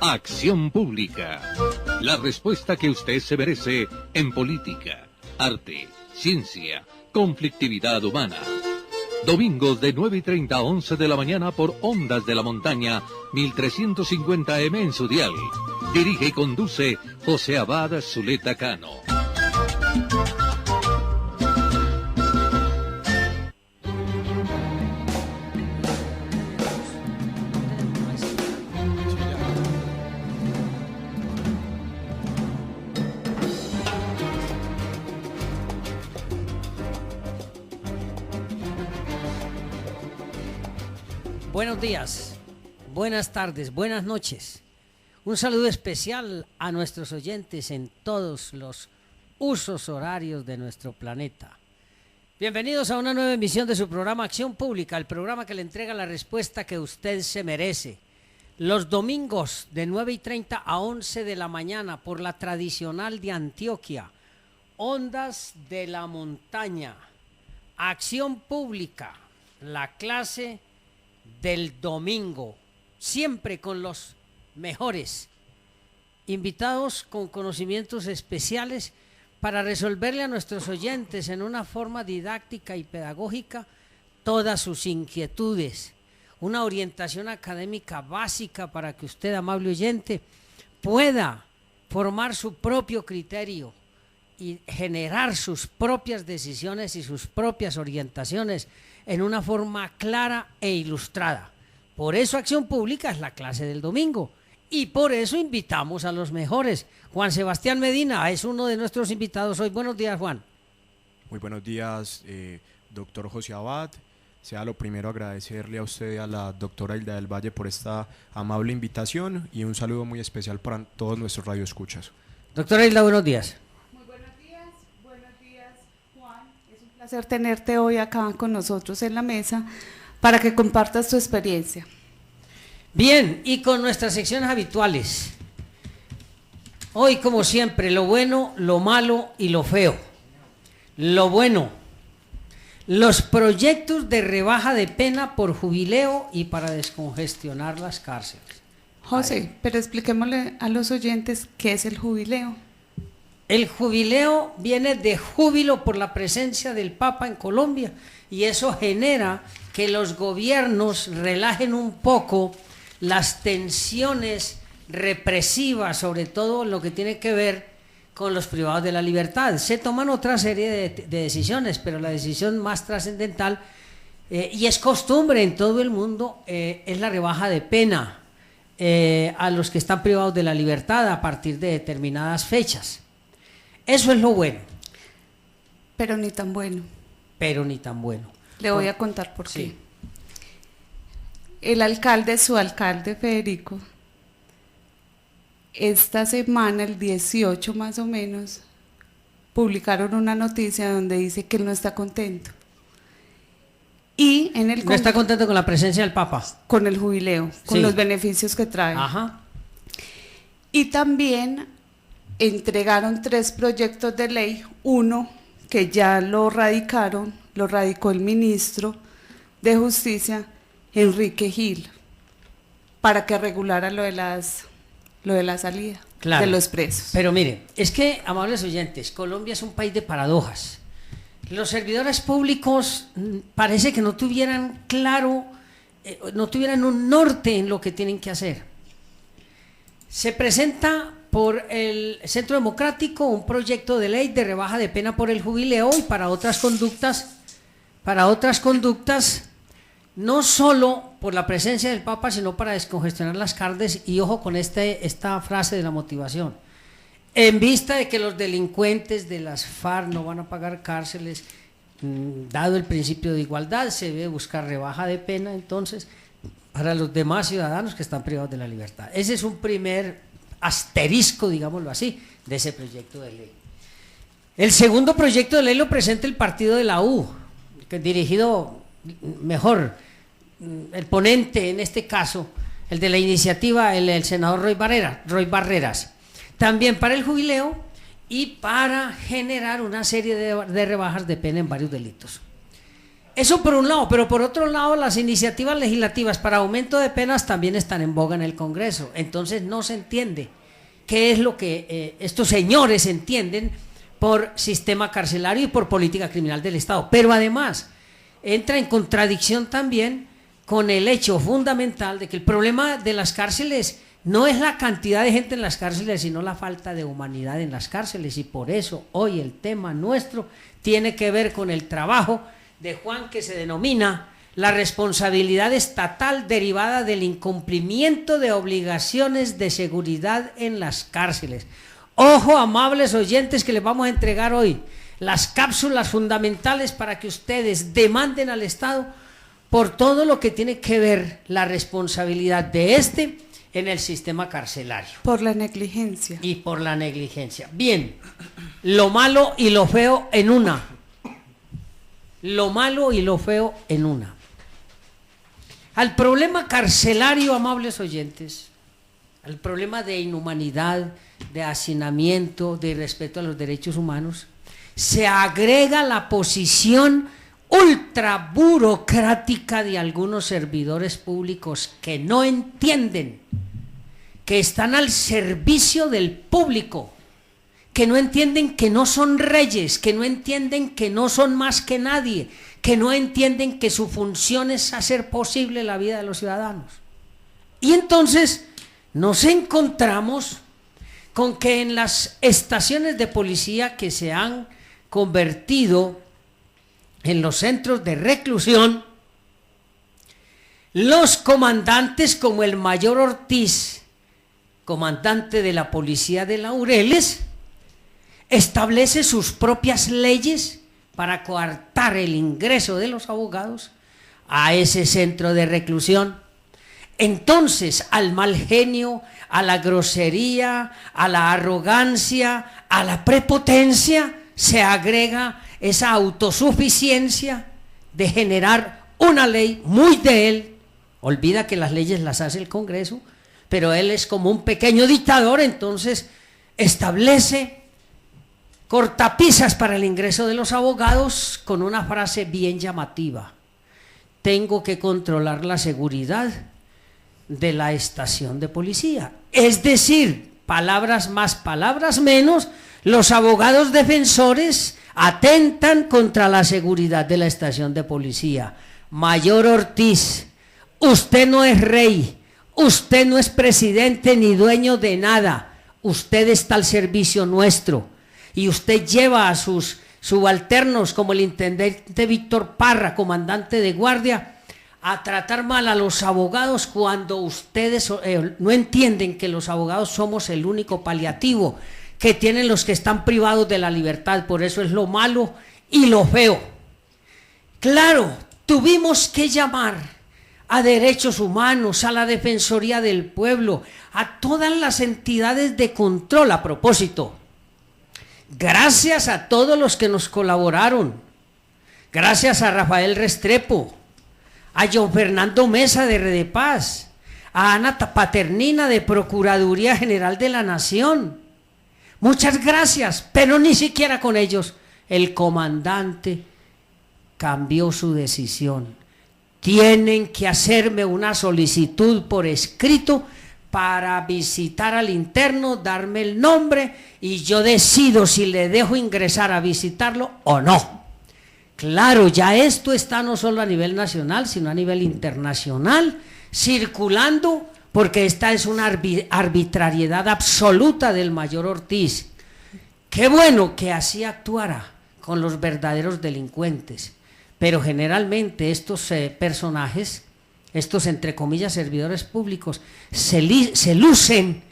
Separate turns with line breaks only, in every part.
Acción Pública. La respuesta que usted se merece en política, arte, ciencia, conflictividad humana. Domingos de 9:30 a 11 de la mañana por Ondas de la Montaña, 1350M en su dial. Dirige y conduce José Abad Zuleta Cano.
Buenos días, buenas tardes, buenas noches. Un saludo especial a nuestros oyentes en todos los usos horarios de nuestro planeta. Bienvenidos a una nueva emisión de su programa Acción Pública, el programa que le entrega la respuesta que usted se merece. Los domingos de 9:30 a 11 de la mañana por la tradicional de Antioquia, Ondas de la Montaña, Acción Pública, la clase del domingo, siempre con los mejores invitados con conocimientos especiales para resolverle a nuestros oyentes en una forma didáctica y pedagógica todas sus inquietudes, una orientación académica básica para que usted, amable oyente, pueda formar su propio criterio y generar sus propias decisiones y sus propias orientaciones en una forma clara e ilustrada. Por eso Acción Pública es la clase del domingo y por eso invitamos a los mejores. Juan Sebastián Medina es uno de nuestros invitados hoy. Buenos días, Juan.
Muy buenos días, doctor José Abad. Sea lo primero agradecerle a usted y a la doctora Hilda del Valle por esta amable invitación y un saludo muy especial para todos nuestros radioescuchas.
Doctora Hilda, buenos días.
Placer tenerte hoy acá con nosotros en la mesa para que compartas tu experiencia.
Bien, y con nuestras secciones habituales. Hoy, como siempre, lo bueno, lo malo y lo feo. Lo bueno, los proyectos de rebaja de pena por jubileo y para descongestionar las cárceles.
José, pero expliquémosle a los oyentes qué es el jubileo.
El jubileo viene de júbilo por la presencia del Papa en Colombia y eso genera que los gobiernos relajen un poco las tensiones represivas, sobre todo en lo que tiene que ver con los privados de la libertad. Se toman otra serie de decisiones, pero la decisión más trascendental, y es costumbre en todo el mundo, es la rebaja de pena a los que están privados de la libertad a partir de determinadas fechas. Eso es lo bueno.
Pero ni tan bueno.
Pero ni tan bueno.
Le voy a contar por qué. El alcalde, su alcalde Federico, esta semana, el 18 más o menos, publicaron una noticia donde dice que él no está contento. Y en el
¿No está contento con la presencia del Papa?
Con el jubileo, con los beneficios que trae.
Ajá.
Y también entregaron 3 proyectos de ley, uno que ya lo radicó el ministro de Justicia, Enrique Gil, para que regulara lo de la salida de los presos.
Pero mire, es que, amables oyentes, Colombia es un país de paradojas. Los servidores públicos parece que no tuvieran claro, no tuvieran un norte en lo que tienen que hacer. Se presenta por el Centro Democrático un proyecto de ley de rebaja de pena por el jubileo y para otras conductas, no solo por la presencia del Papa, sino para descongestionar las cárceles. Y ojo con esta frase de la motivación: en vista de que los delincuentes de las FARC no van a pagar cárceles, dado el principio de igualdad, se debe buscar rebaja de pena entonces para los demás ciudadanos que están privados de la libertad. Ese es un primer asterisco, digámoslo así, de ese proyecto de ley. El segundo proyecto de ley lo presenta el partido de la U, que dirigido, el ponente en este caso, el de la iniciativa, el senador Roy Barreras, también para el jubileo y para generar una serie de rebajas de pena en varios delitos. Eso por un lado, pero por otro lado las iniciativas legislativas para aumento de penas también están en boga en el Congreso. Entonces no se entiende qué es lo que estos señores entienden por sistema carcelario y por política criminal del Estado. Pero además entra en contradicción también con el hecho fundamental de que el problema de las cárceles no es la cantidad de gente en las cárceles, sino la falta de humanidad en las cárceles. Y por eso hoy el tema nuestro tiene que ver con el trabajo de Juan, que se denomina la responsabilidad estatal derivada del incumplimiento de obligaciones de seguridad en las cárceles. Ojo, amables oyentes, que les vamos a entregar hoy las cápsulas fundamentales para que ustedes demanden al Estado por todo lo que tiene que ver la responsabilidad de este en el sistema carcelario.
Por la negligencia.
Y por la negligencia. Bien, lo malo y lo feo en una. Lo malo y lo feo en una. Al problema carcelario, amables oyentes, al problema de inhumanidad, de hacinamiento, de irrespeto a los derechos humanos, se agrega la posición ultra burocrática de algunos servidores públicos que no entienden que están al servicio del público, que no entienden que no son reyes, que no entienden que no son más que nadie, que no entienden que su función es hacer posible la vida de los ciudadanos. Y entonces nos encontramos con que en las estaciones de policía que se han convertido en los centros de reclusión, los comandantes como el mayor Ortiz, comandante de la policía de Laureles, establece sus propias leyes para coartar el ingreso de los abogados a ese centro de reclusión. Entonces, al mal genio, a la grosería, a la arrogancia, a la prepotencia, se agrega esa autosuficiencia de generar una ley muy de él. Olvida que las leyes las hace el Congreso, pero él es como un pequeño dictador, entonces establece cortapisas para el ingreso de los abogados con una frase bien llamativa: tengo que controlar la seguridad de la estación de policía. Es decir, palabras más, palabras menos, los abogados defensores atentan contra la seguridad de la estación de policía. Mayor Ortiz, usted no es rey, usted no es presidente ni dueño de nada, usted está al servicio nuestro. Y usted lleva a sus subalternos, como el intendente Víctor Parra, comandante de guardia, a tratar mal a los abogados cuando ustedes no entienden que los abogados somos el único paliativo que tienen los que están privados de la libertad. Por eso es lo malo y lo feo. Claro, tuvimos que llamar a derechos humanos, a la Defensoría del Pueblo, a todas las entidades de control. A propósito, gracias a todos los que nos colaboraron, gracias a Rafael Restrepo, a John Fernando Mesa de Redepaz, a Ana Paternina de Procuraduría General de la Nación. Muchas gracias, pero ni siquiera con ellos el comandante cambió su decisión. Tienen que hacerme una solicitud por escrito para visitar al interno, darme el nombre y yo decido si le dejo ingresar a visitarlo o no. Claro, ya esto está no solo a nivel nacional, sino a nivel internacional, circulando, porque esta es una arbitrariedad absoluta del mayor Ortiz. Qué bueno que así actuara con los verdaderos delincuentes, pero generalmente estos personajes, estos entre comillas servidores públicos, se lucen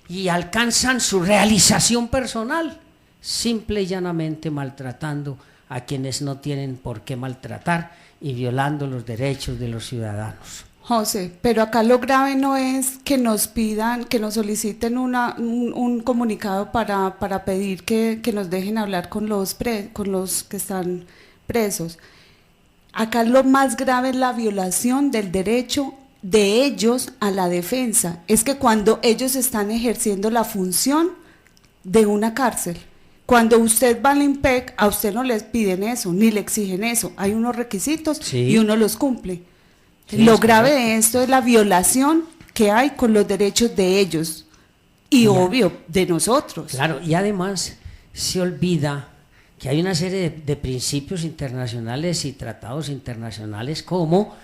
y alcanzan su realización personal, simple y llanamente maltratando a quienes no tienen por qué maltratar y violando los derechos de los ciudadanos.
José, pero acá lo grave no es que nos pidan, que nos soliciten un comunicado para pedir que nos dejen hablar con los que están presos. Acá lo más grave es la violación del derecho de ellos a la defensa. Es que cuando ellos están ejerciendo la función de una cárcel, Cuando usted va al IMPEC, a usted no le piden eso, ni le exigen eso. Hay unos requisitos y uno los cumple.
Sí,
Lo grave de esto es la violación que hay con los derechos de ellos y obvio de nosotros.
Claro, y además se olvida que hay una serie de principios internacionales y tratados internacionales como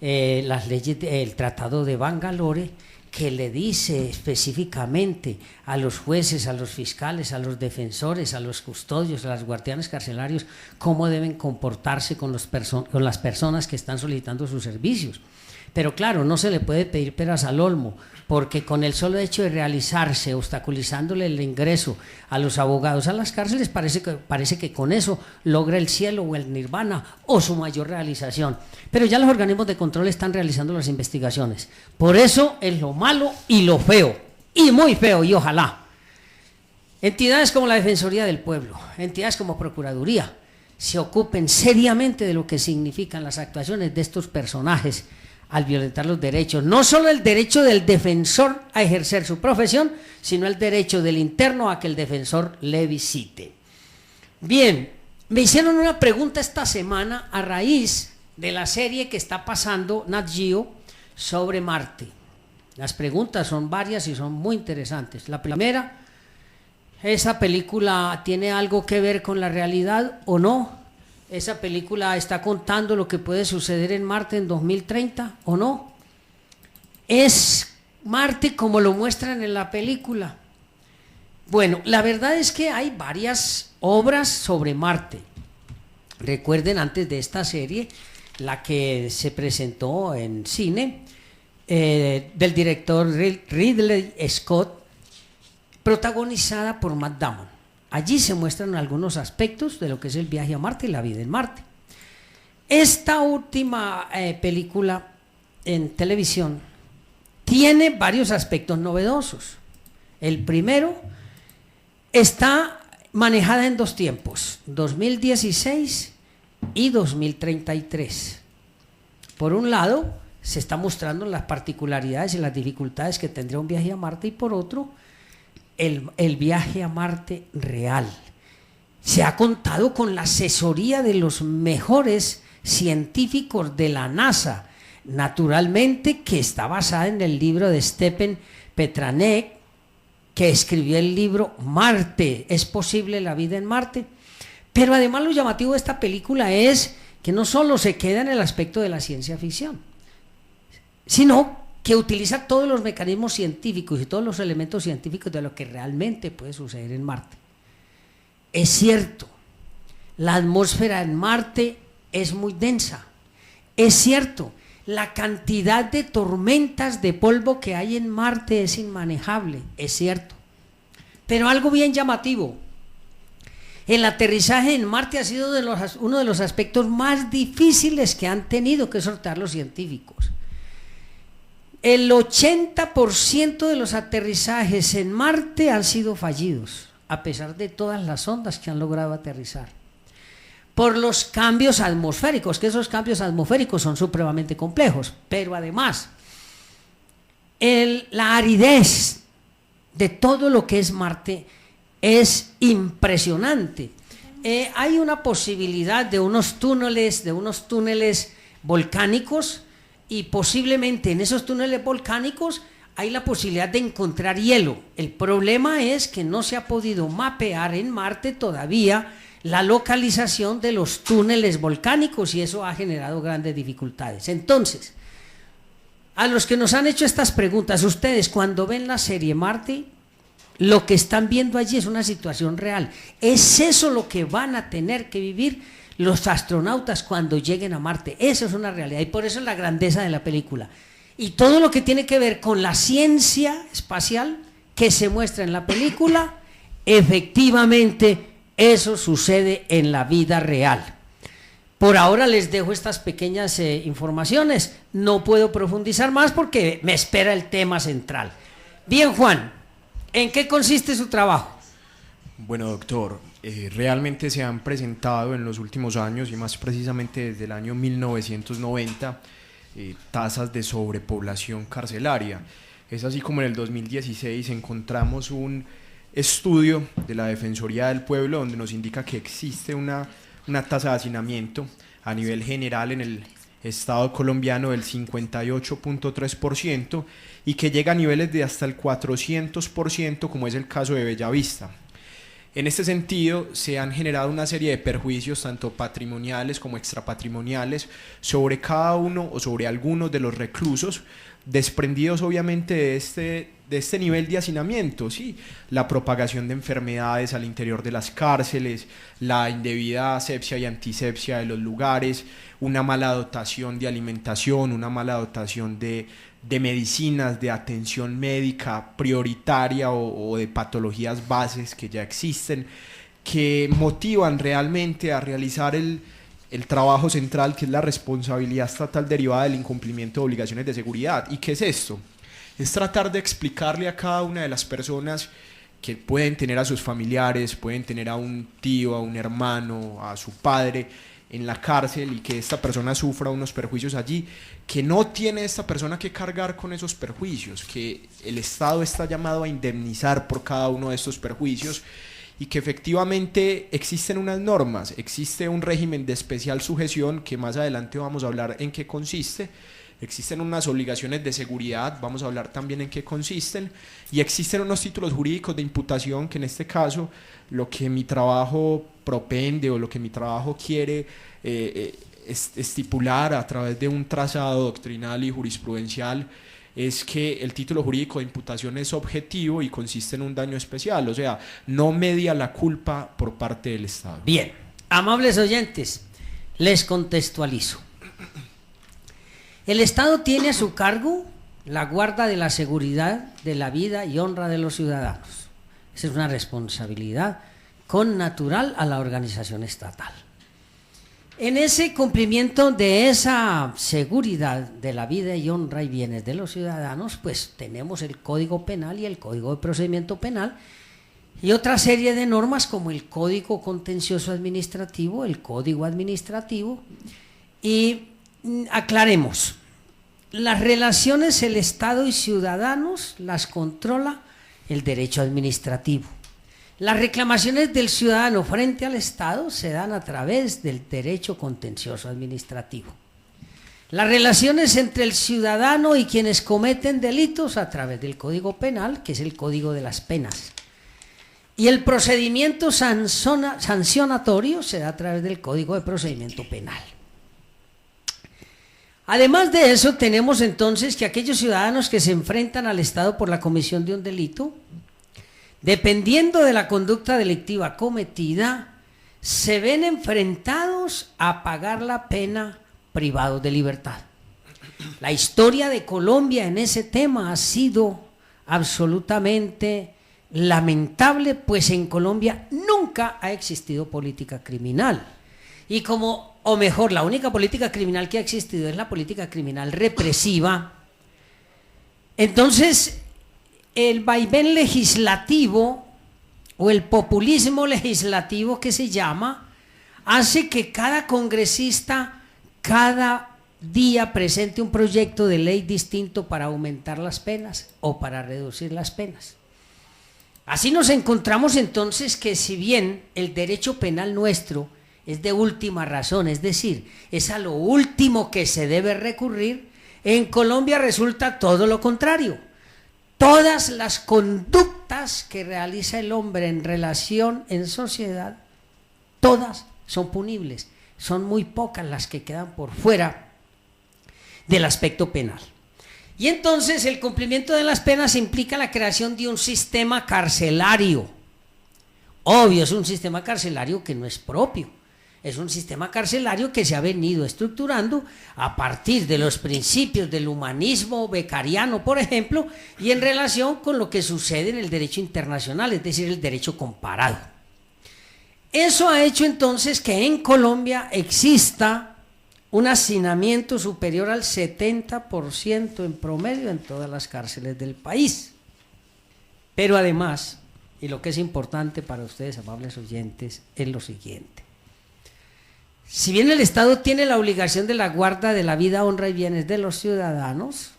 las leyes, el Tratado de Bangalore, que le dice específicamente a los jueces, a los fiscales, a los defensores, a los custodios, a los guardianes carcelarios, cómo deben comportarse con las personas que están solicitando sus servicios. Pero claro, no se le puede pedir peras al olmo, porque con el solo hecho de realizarse, obstaculizándole el ingreso a los abogados a las cárceles, parece que con eso logra el cielo o el nirvana o su mayor realización. Pero ya los organismos de control están realizando las investigaciones. Por eso es lo malo y lo feo, y muy feo, y ojalá entidades como la Defensoría del Pueblo, entidades como Procuraduría, se ocupen seriamente de lo que significan las actuaciones de estos personajes al violentar los derechos, no solo el derecho del defensor a ejercer su profesión, sino el derecho del interno a que el defensor le visite. Bien, me hicieron una pregunta esta semana a raíz de la serie que está pasando Nat Geo sobre Marte. Las preguntas son varias y son muy interesantes. La primera, ¿esa película tiene algo que ver con la realidad o no? ¿Esa película está contando lo que puede suceder en Marte en 2030 o no? ¿Es Marte como lo muestran en la película? Bueno, la verdad es que hay varias obras sobre Marte. Recuerden, antes de esta serie, la que se presentó en cine, del director Ridley Scott, protagonizada por Matt Damon. Allí se muestran algunos aspectos de lo que es el viaje a Marte y la vida en Marte. Esta última película en televisión tiene varios aspectos novedosos. El primero, está manejada en dos tiempos, 2016 y 2033. Por un lado, se está mostrando las particularidades y las dificultades que tendría un viaje a Marte, y por otro, el viaje a Marte real. Se ha contado con la asesoría de los mejores científicos de la NASA, naturalmente, que está basada en el libro de Stephen Petranek, que escribió el libro Marte, ¿es posible la vida en Marte? Pero además lo llamativo de esta película es que no solo se queda en el aspecto de la ciencia ficción, sino que utiliza todos los mecanismos científicos y todos los elementos científicos de lo que realmente puede suceder en Marte. Es cierto, la atmósfera en Marte es muy densa. Es cierto, la cantidad de tormentas de polvo que hay en Marte es inmanejable. Es cierto. Pero algo bien llamativo, el aterrizaje en Marte ha sido uno de los aspectos más difíciles que han tenido que sortear los científicos. El 80% de los aterrizajes en Marte han sido fallidos, a pesar de todas las sondas que han logrado aterrizar, por los cambios atmosféricos, que esos cambios atmosféricos son supremamente complejos, pero además la aridez de todo lo que es Marte es impresionante. Hay una posibilidad de unos túneles volcánicos, y posiblemente en esos túneles volcánicos hay la posibilidad de encontrar hielo. El problema es que no se ha podido mapear en Marte todavía la localización de los túneles volcánicos, y eso ha generado grandes dificultades. Entonces, a los que nos han hecho estas preguntas, ustedes cuando ven la serie Marte, lo que están viendo allí es una situación real. ¿Es eso lo que van a tener que vivir los astronautas cuando lleguen a Marte? Eso es una realidad, y por eso es la grandeza de la película. Y todo lo que tiene que ver con la ciencia espacial que se muestra en la película, efectivamente eso sucede en la vida real. Por ahora les dejo estas pequeñas informaciones, no puedo profundizar más porque me espera el tema central. Bien, Juan, ¿en qué consiste su trabajo?
Bueno, doctor, realmente se han presentado en los últimos años, y más precisamente desde el año 1990, tasas de sobrepoblación carcelaria. Es así como en el 2016 encontramos un estudio de la Defensoría del Pueblo donde nos indica que existe una tasa de hacinamiento a nivel general en el Estado colombiano del 58.3% y que llega a niveles de hasta el 400%, como es el caso de Bellavista. En este sentido, se han generado una serie de perjuicios, tanto patrimoniales como extrapatrimoniales, sobre cada uno o sobre algunos de los reclusos, desprendidos obviamente de este nivel de hacinamiento, ¿sí? La propagación de enfermedades al interior de las cárceles, la indebida asepsia y antisepsia de los lugares, una mala dotación de alimentación, una mala dotación de medicinas, de atención médica prioritaria o de patologías bases que ya existen, que motivan realmente a realizar el trabajo central, que es la responsabilidad estatal derivada del incumplimiento de obligaciones de seguridad. ¿Y qué es esto? Es tratar de explicarle a cada una de las personas que pueden tener a sus familiares, pueden tener a un tío, a un hermano, a su padre en la cárcel y que esta persona sufra unos perjuicios allí, que no tiene esta persona que cargar con esos perjuicios, que el Estado está llamado a indemnizar por cada uno de estos perjuicios y que efectivamente existen unas normas, existe un régimen de especial sujeción que más adelante vamos a hablar en qué consiste, existen unas obligaciones de seguridad, vamos a hablar también en qué consisten, y existen unos títulos jurídicos de imputación que en este caso lo que mi trabajo propende o lo que mi trabajo quiere estipular a través de un trazado doctrinal y jurisprudencial es que el título jurídico de imputación es objetivo y consiste en un daño especial, o sea, no media la culpa por parte del Estado.
Bien, amables oyentes, les contextualizo. El Estado tiene a su cargo la guarda de la seguridad, de la vida y honra de los ciudadanos. Esa es una responsabilidad connatural a la organización estatal. En ese cumplimiento de esa seguridad de la vida y honra y bienes de los ciudadanos, pues tenemos el Código Penal y el Código de Procedimiento Penal y otra serie de normas como el Código Contencioso Administrativo, el Código Administrativo. Y aclaremos, las relaciones el Estado y ciudadanos las controla el derecho administrativo. Las reclamaciones del ciudadano frente al Estado se dan a través del derecho contencioso administrativo. Las relaciones entre el ciudadano y quienes cometen delitos a través del Código Penal, que es el Código de las Penas. Y el procedimiento sancionatorio se da a través del Código de Procedimiento Penal. Además de eso, tenemos entonces que aquellos ciudadanos que se enfrentan al Estado por la comisión de un delito, dependiendo de la conducta delictiva cometida, se ven enfrentados a pagar la pena privados de libertad. La historia de Colombia en ese tema ha sido absolutamente lamentable, pues en Colombia nunca ha existido política criminal. Y o mejor, la única política criminal que ha existido es la política criminal represiva. Entonces, el vaivén legislativo o el populismo legislativo que se llama, hace que cada congresista cada día presente un proyecto de ley distinto para aumentar las penas o para reducir las penas. Así nos encontramos entonces que si bien el derecho penal nuestro es de última razón, es decir, es a lo último que se debe recurrir, en Colombia resulta todo lo contrario. Todas las conductas que realiza el hombre en relación en sociedad, todas son punibles. Son muy pocas las que quedan por fuera del aspecto penal. Y entonces el cumplimiento de las penas implica la creación de un sistema carcelario. Obvio, es un sistema carcelario que no es propio. Es un sistema carcelario que se ha venido estructurando a partir de los principios del humanismo becariano, por ejemplo, y en relación con lo que sucede en el derecho internacional, es decir, el derecho comparado. Eso ha hecho entonces que en Colombia exista un hacinamiento superior al 70% en promedio en todas las cárceles del país. Pero además, y lo que es importante para ustedes, amables oyentes, es lo siguiente. Si bien el Estado tiene la obligación de la guarda de la vida, honra y bienes de los ciudadanos,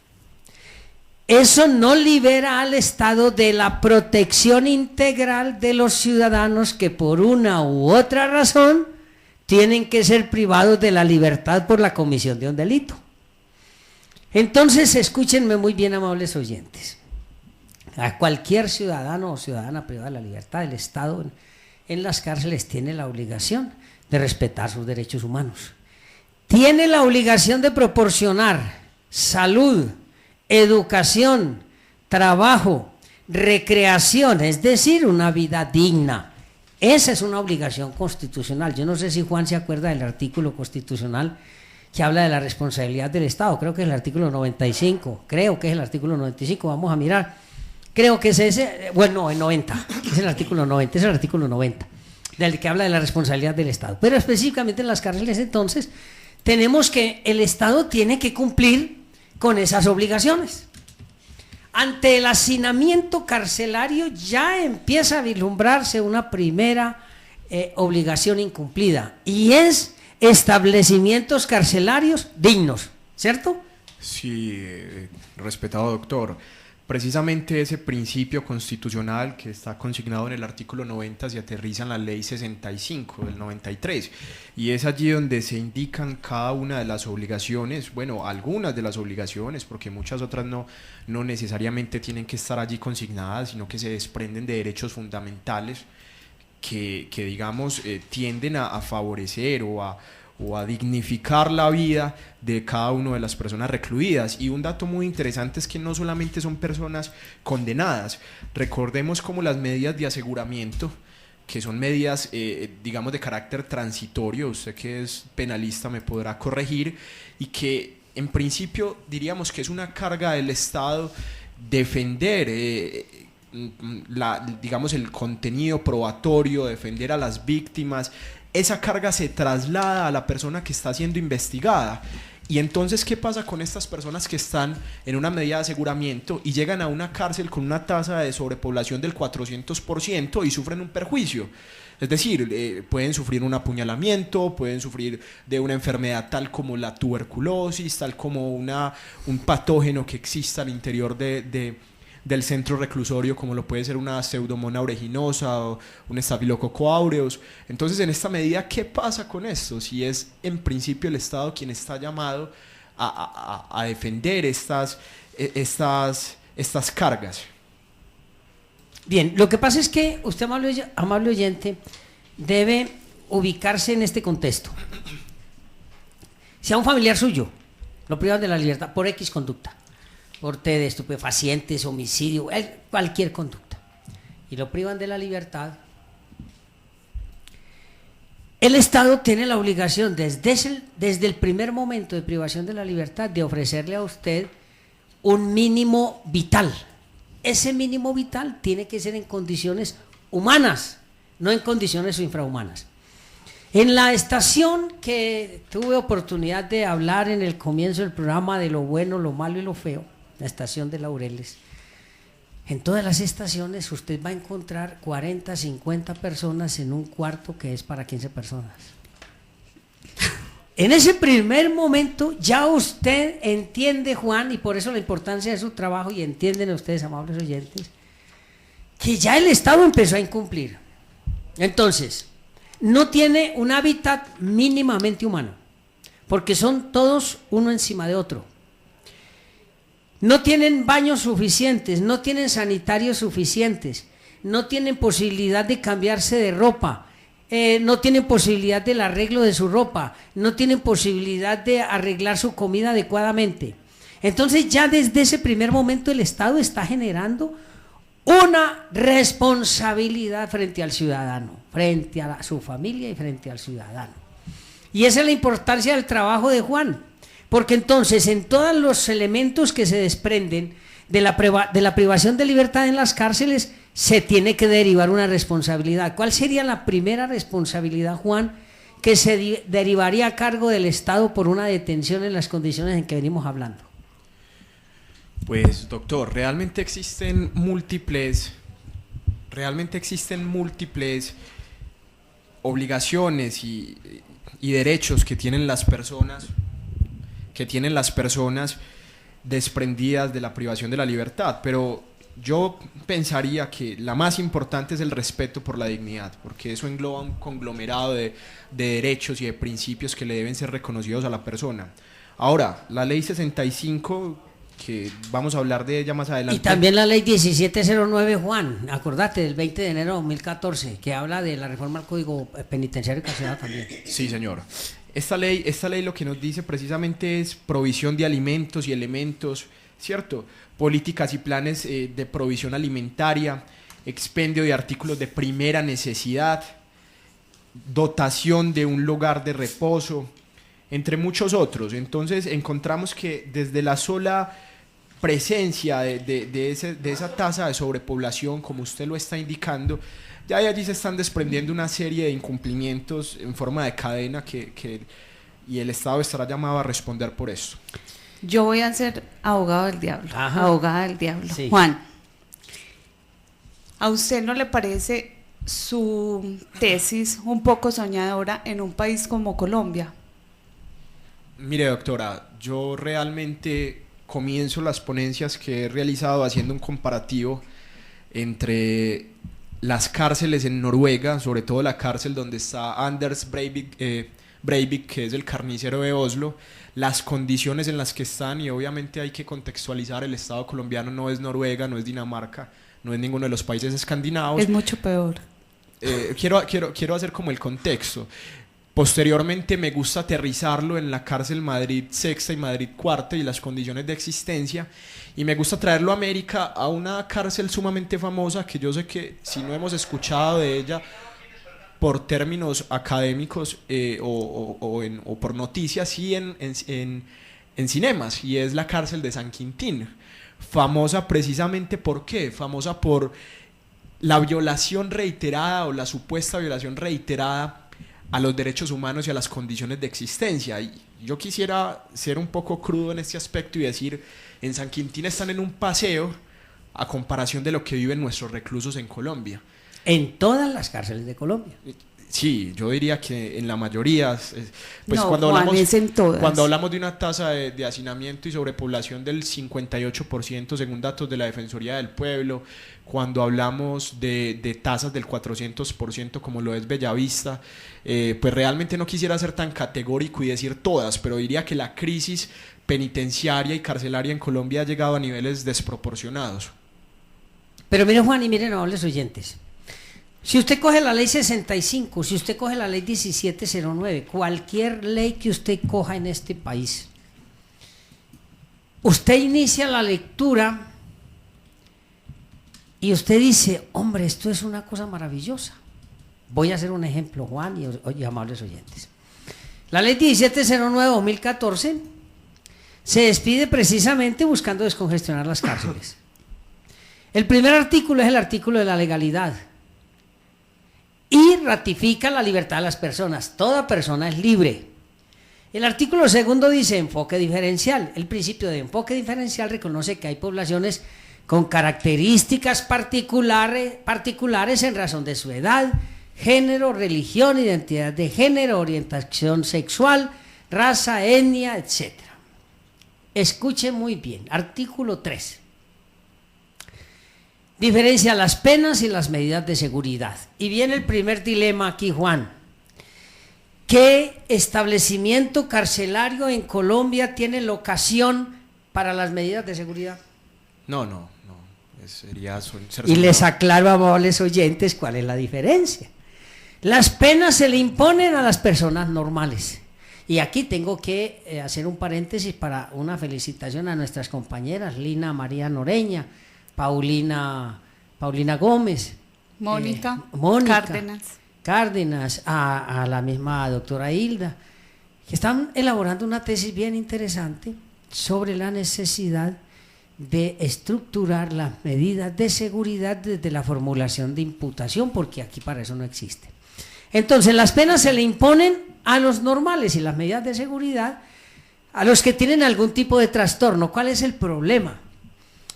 eso no libera al Estado de la protección integral de los ciudadanos que por una u otra razón tienen que ser privados de la libertad por la comisión de un delito. Entonces, escúchenme muy bien, amables oyentes. A cualquier ciudadano o ciudadana privada de la libertad, el Estado en las cárceles tiene la obligación de respetar sus derechos humanos. Tiene la obligación de proporcionar salud, educación, trabajo, recreación, es decir, una vida digna. Esa es una obligación constitucional. Yo no sé si Juan se acuerda del artículo constitucional que habla de la responsabilidad del Estado. Creo que es el artículo 95. Creo que es el artículo 95. Vamos a mirar. Creo que es ese. Bueno, no, el 90. Es el artículo 90. Es el artículo 90. Del que habla de la responsabilidad del Estado. Pero específicamente en las cárceles, entonces, tenemos que el Estado tiene que cumplir con esas obligaciones. Ante el hacinamiento carcelario ya empieza a vislumbrarse una primera obligación incumplida, y es establecimientos carcelarios dignos, ¿cierto?
Sí, respetado doctor. Precisamente ese principio constitucional que está consignado en el artículo 90 se aterriza en la ley 65 del 93, y es allí donde se indican cada una de las obligaciones, bueno, algunas de las obligaciones, porque muchas otras no necesariamente tienen que estar allí consignadas, sino que se desprenden de derechos fundamentales que digamos, tienden a favorecer o a dignificar la vida de cada una de las personas recluidas. Y un dato muy interesante es que no solamente son personas condenadas. Recordemos como las medidas de aseguramiento, que son medidas, digamos, de carácter transitorio, usted que es penalista me podrá corregir, y que en principio diríamos que es una carga del Estado defender digamos, el contenido probatorio, defender a las víctimas. Esa carga se traslada a la persona que está siendo investigada. Y entonces, ¿qué pasa con estas personas que están en una medida de aseguramiento y llegan a una cárcel con una tasa de sobrepoblación del 400% y sufren un perjuicio? Es decir, pueden sufrir un apuñalamiento, pueden sufrir de una enfermedad tal como la tuberculosis, tal como un patógeno que exista al interior del centro reclusorio, como lo puede ser una pseudomonas aeruginosa o un estafilococo aureus. Entonces, en esta medida, ¿qué pasa con esto? Si es en principio el Estado quien está llamado a defender estas cargas.
Bien, lo que pasa es que usted, amable oyente, debe ubicarse en este contexto. Si a un familiar suyo lo privan de la libertad por X conducta, porte de estupefacientes, homicidio, cualquier conducta, y lo privan de la libertad, el Estado tiene la obligación desde el primer momento de privación de la libertad de ofrecerle a usted un mínimo vital. Ese mínimo vital tiene que ser en condiciones humanas, no en condiciones infrahumanas. En la estación que tuve oportunidad de hablar en el comienzo del programa de lo bueno, lo malo y lo feo, la estación de Laureles, en todas las estaciones usted va a encontrar 40, 50 personas en un cuarto que es para 15 personas. En ese primer momento ya usted entiende, Juan, y por eso la importancia de su trabajo, y entienden ustedes, amables oyentes, que ya el Estado empezó a incumplir. Entonces, no tiene un hábitat mínimamente humano, porque son todos uno encima de otro. No tienen baños suficientes, no tienen sanitarios suficientes, no tienen posibilidad de cambiarse de ropa, no tienen posibilidad del arreglo de su ropa, no tienen posibilidad de arreglar su comida adecuadamente. Entonces ya desde ese primer momento el Estado está generando una responsabilidad frente al ciudadano, frente a su familia y frente al ciudadano. Y esa es la importancia del trabajo de Juan, porque entonces en todos los elementos que se desprenden de la privación de libertad en las cárceles se tiene que derivar una responsabilidad. ¿Cuál sería la primera responsabilidad, Juan, que se derivaría a cargo del Estado por una detención en las condiciones en que venimos hablando?
Pues, doctor, realmente existen múltiples obligaciones y derechos que tienen las personas desprendidas de la privación de la libertad, pero yo pensaría que la más importante es el respeto por la dignidad, porque eso engloba un conglomerado de derechos y de principios que le deben ser reconocidos a la persona. Ahora, la ley 65, que vamos a hablar de ella más adelante.
Y también la ley 1709, Juan, acordate, del 20 de enero de 2014, que habla de la reforma al Código Penitenciario y Carcelario también.
Sí, señor. Esta ley lo que nos dice precisamente es provisión de alimentos y elementos, ¿cierto? Políticas y planes de provisión alimentaria, expendio de artículos de primera necesidad, dotación de un lugar de reposo, entre muchos otros. Entonces encontramos que desde la sola presencia de esa tasa de sobrepoblación, como usted lo está indicando, ya de allí se están desprendiendo una serie de incumplimientos en forma de cadena y el Estado estará llamado a responder por eso.
Yo voy a ser abogado del diablo.
Ajá.
Abogada del diablo.
Sí.
Juan, ¿a usted no le parece su tesis un poco soñadora en un país como Colombia?
Mire, doctora, yo realmente comienzo las ponencias que he realizado haciendo un comparativo entre las cárceles en Noruega, sobre todo la cárcel donde está Anders Breivik, que es el carnicero de Oslo, las condiciones en las que están, y obviamente hay que contextualizar, el Estado colombiano no es Noruega, no es Dinamarca, no es ninguno de los países escandinavos.
Es mucho peor.
Quiero hacer como el contexto. Posteriormente me gusta aterrizarlo en la cárcel Madrid Sexta y Madrid Cuarta y las condiciones de existencia, y me gusta traerlo a América, a una cárcel sumamente famosa que yo sé que si no hemos escuchado de ella por términos académicos o por noticias, sí en cinemas, y es la cárcel de San Quintín, famosa precisamente ¿por qué? Famosa por la violación reiterada o la supuesta violación reiterada a los derechos humanos y a las condiciones de existencia. Y yo quisiera ser un poco crudo en este aspecto y decir, en San Quintín están en un paseo a comparación de lo que viven nuestros reclusos en Colombia.
En todas las cárceles de Colombia.
Sí, yo diría que en la mayoría, pues
No,
cuando,
Juan,
hablamos,
es en todas.
cuando hablamos de una tasa de hacinamiento y sobrepoblación del 58% según datos de la Defensoría del Pueblo, cuando hablamos de tasas del 400% como lo es Bellavista, pues realmente no quisiera ser tan categórico y decir todas, pero diría que la crisis penitenciaria y carcelaria en Colombia ha llegado a niveles desproporcionados.
Pero miren, Juan, y miren, amables oyentes, si usted coge la ley 65, si usted coge la ley 1709, cualquier ley que usted coja en este país, usted inicia la lectura y usted dice, hombre, esto es una cosa maravillosa. Voy a hacer un ejemplo, Juan y amables oyentes. La ley 1709-2014 se despide precisamente buscando descongestionar las cárceles. El primer artículo es el artículo de la legalidad y ratifica la libertad de las personas. Toda persona es libre. El artículo segundo dice enfoque diferencial. El principio de enfoque diferencial reconoce que hay poblaciones con características particulares en razón de su edad, género, religión, identidad de género, orientación sexual, raza, etnia, etc. Escuche muy bien. Artículo 3. Diferencia las penas y las medidas de seguridad. Y viene el primer dilema aquí, Juan. ¿Qué establecimiento carcelario en Colombia tiene locación para las medidas de seguridad?
No. Sería
y les aclaro, amables oyentes, cuál es la diferencia. Las penas se le imponen a las personas normales. Y aquí tengo que hacer un paréntesis para una felicitación a nuestras compañeras Lina María Noreña, Paulina Gómez,
Mónica
Cárdenas, a la misma doctora Hilda, que están elaborando una tesis bien interesante sobre la necesidad de estructurar las medidas de seguridad desde la formulación de imputación, porque aquí para eso no existe. Entonces las penas se le imponen a los normales y las medidas de seguridad a los que tienen algún tipo de trastorno. ¿Cuál es el problema?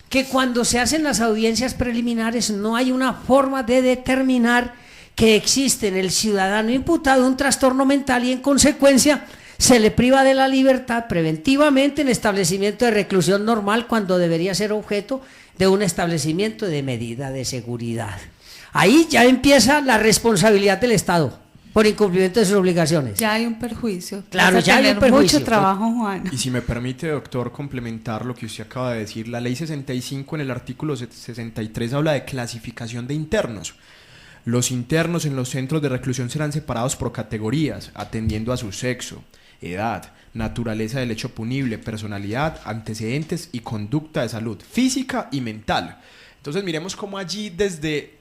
Que cuando se hacen las audiencias preliminares no hay una forma de determinar que existe en el ciudadano imputado un trastorno mental y en consecuencia se le priva de la libertad preventivamente en establecimiento de reclusión normal cuando debería ser objeto de un establecimiento de medida de seguridad. Ahí ya empieza la responsabilidad del Estado por incumplimiento de sus obligaciones.
Ya hay un perjuicio.
Claro,
Vas a
ya hay un
tener
perjuicio.
mucho trabajo, Juan.
Y si me permite, doctor, complementar lo que usted acaba de decir, la ley 65 en el artículo 63 habla de clasificación de internos. Los internos en los centros de reclusión serán separados por categorías, atendiendo a su sexo, edad, naturaleza del hecho punible, personalidad, antecedentes y conducta de salud física y mental. Entonces miremos cómo allí desde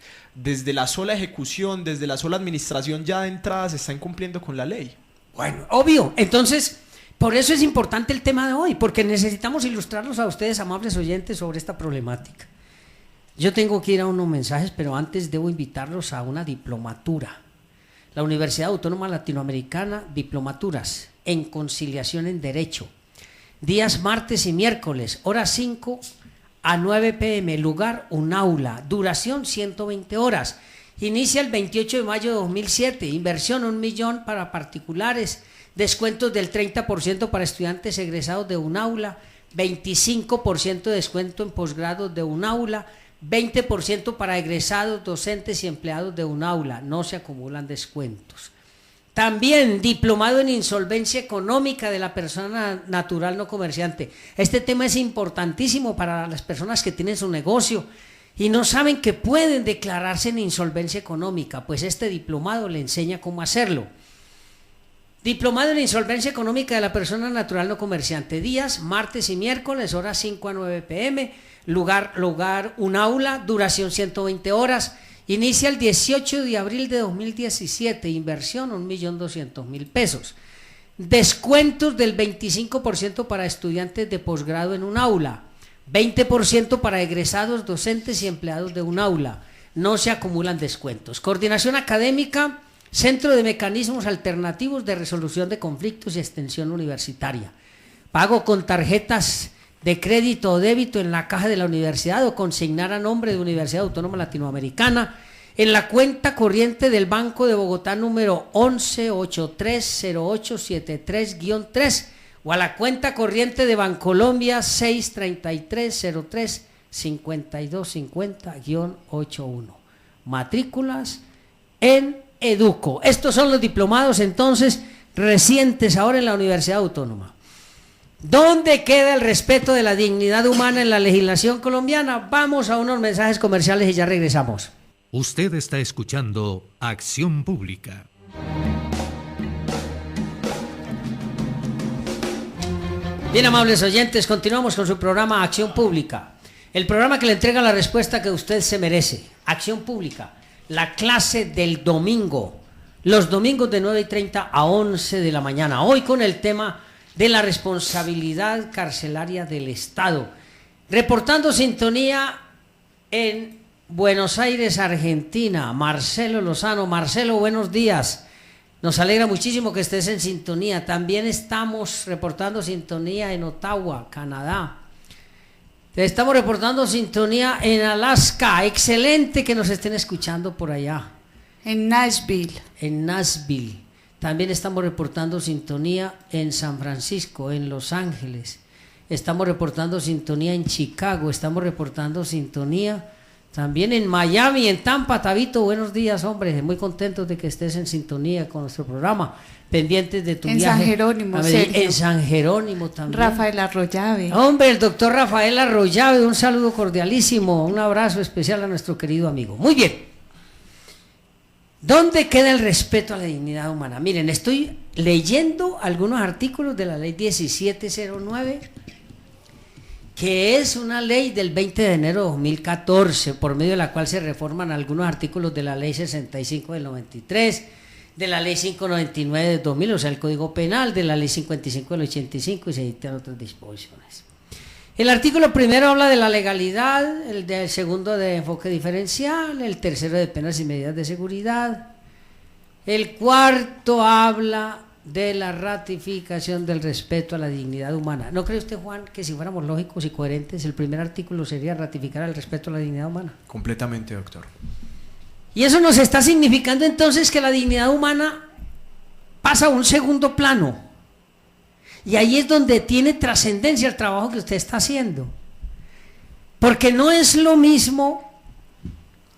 la sola ejecución, desde la sola administración ya de entrada se está incumpliendo con la ley.
Bueno, obvio. Entonces, por eso es importante el tema de hoy, porque necesitamos ilustrarlos a ustedes, amables oyentes, sobre esta problemática. Yo tengo que ir a unos mensajes, pero antes debo invitarlos a una diplomatura. La Universidad Autónoma Latinoamericana, diplomaturas en conciliación en derecho. Días martes y miércoles, horas 5 a 9 p.m., lugar un aula, duración 120 horas. Inicia el 28 de mayo de 2007, inversión 1 millón para particulares, descuentos del 30% para estudiantes egresados de un aula, 25% de descuento en posgrados de un aula, 20% para egresados, docentes y empleados de un aula, no se acumulan descuentos. También diplomado en insolvencia económica de la persona natural no comerciante. Este tema es importantísimo para las personas que tienen su negocio y no saben que pueden declararse en insolvencia económica, pues este diplomado le enseña cómo hacerlo. Diplomado en insolvencia económica de la persona natural no comerciante, días martes y miércoles, horas 5 a 9 p.m., lugar un aula, duración 120 horas, inicia el 18 de abril de 2017, inversión 1.200.000 pesos, descuentos del 25% para estudiantes de posgrado en un aula, 20% para egresados, docentes y empleados de un aula, no se acumulan descuentos. Coordinación académica, Centro de Mecanismos Alternativos de Resolución de Conflictos y Extensión Universitaria. Pago con tarjetas de crédito o débito en la caja de la universidad o consignar a nombre de Universidad Autónoma Latinoamericana en la cuenta corriente del Banco de Bogotá número 11830873-3 o a la cuenta corriente de Bancolombia 633035250-81. Matrículas en Educo. Estos son los diplomados entonces recientes ahora en la Universidad Autónoma. ¿Dónde queda el respeto de la dignidad humana en la legislación colombiana? Vamos a unos mensajes comerciales y ya regresamos.
Usted está escuchando Acción Pública.
Bien, amables oyentes, continuamos con su programa Acción Pública, el programa que le entrega la respuesta que usted se merece. Acción Pública, la clase del domingo, los domingos de 9:30 a 11 de la mañana, hoy con el tema de la responsabilidad carcelaria del Estado. Reportando sintonía en Buenos Aires, Argentina, Marcelo Lozano. Marcelo, buenos días. Nos alegra muchísimo que estés en sintonía. También estamos reportando sintonía en Ottawa, Canadá. Estamos reportando sintonía en Alaska. Excelente que nos estén escuchando por allá.
En Nashville.
En Nashville. También estamos reportando sintonía en San Francisco, en Los Ángeles. Estamos reportando sintonía en Chicago. Estamos reportando sintonía también en Miami, en Tampa. Tabito, buenos días, hombre. Muy contentos de que estés en sintonía con nuestro programa. Pendientes de tu viaje.
En San Jerónimo,
en San Jerónimo también.
Rafael Arroyave.
Hombre, el doctor Rafael Arroyave, un saludo cordialísimo, un abrazo especial a nuestro querido amigo. Muy bien. ¿Dónde queda el respeto a la dignidad humana? Miren, estoy leyendo algunos artículos de la ley 1709, que es una ley del 20 de enero de 2014, por medio de la cual se reforman algunos artículos de la ley 65 del 93, de la ley 599 del 2000, o sea, el Código Penal, de la ley 55 del 85 y se dictan otras disposiciones. El artículo primero habla de la legalidad, el segundo de enfoque diferencial, el tercero de penas y medidas de seguridad, el cuarto habla de la ratificación del respeto a la dignidad humana. ¿No cree usted, Juan, que si fuéramos lógicos y coherentes, el primer artículo sería ratificar el respeto a la dignidad humana?
Completamente, doctor.
Y eso nos está significando entonces que la dignidad humana pasa a un segundo plano. Y ahí es donde tiene trascendencia el trabajo que usted está haciendo. Porque no es lo mismo,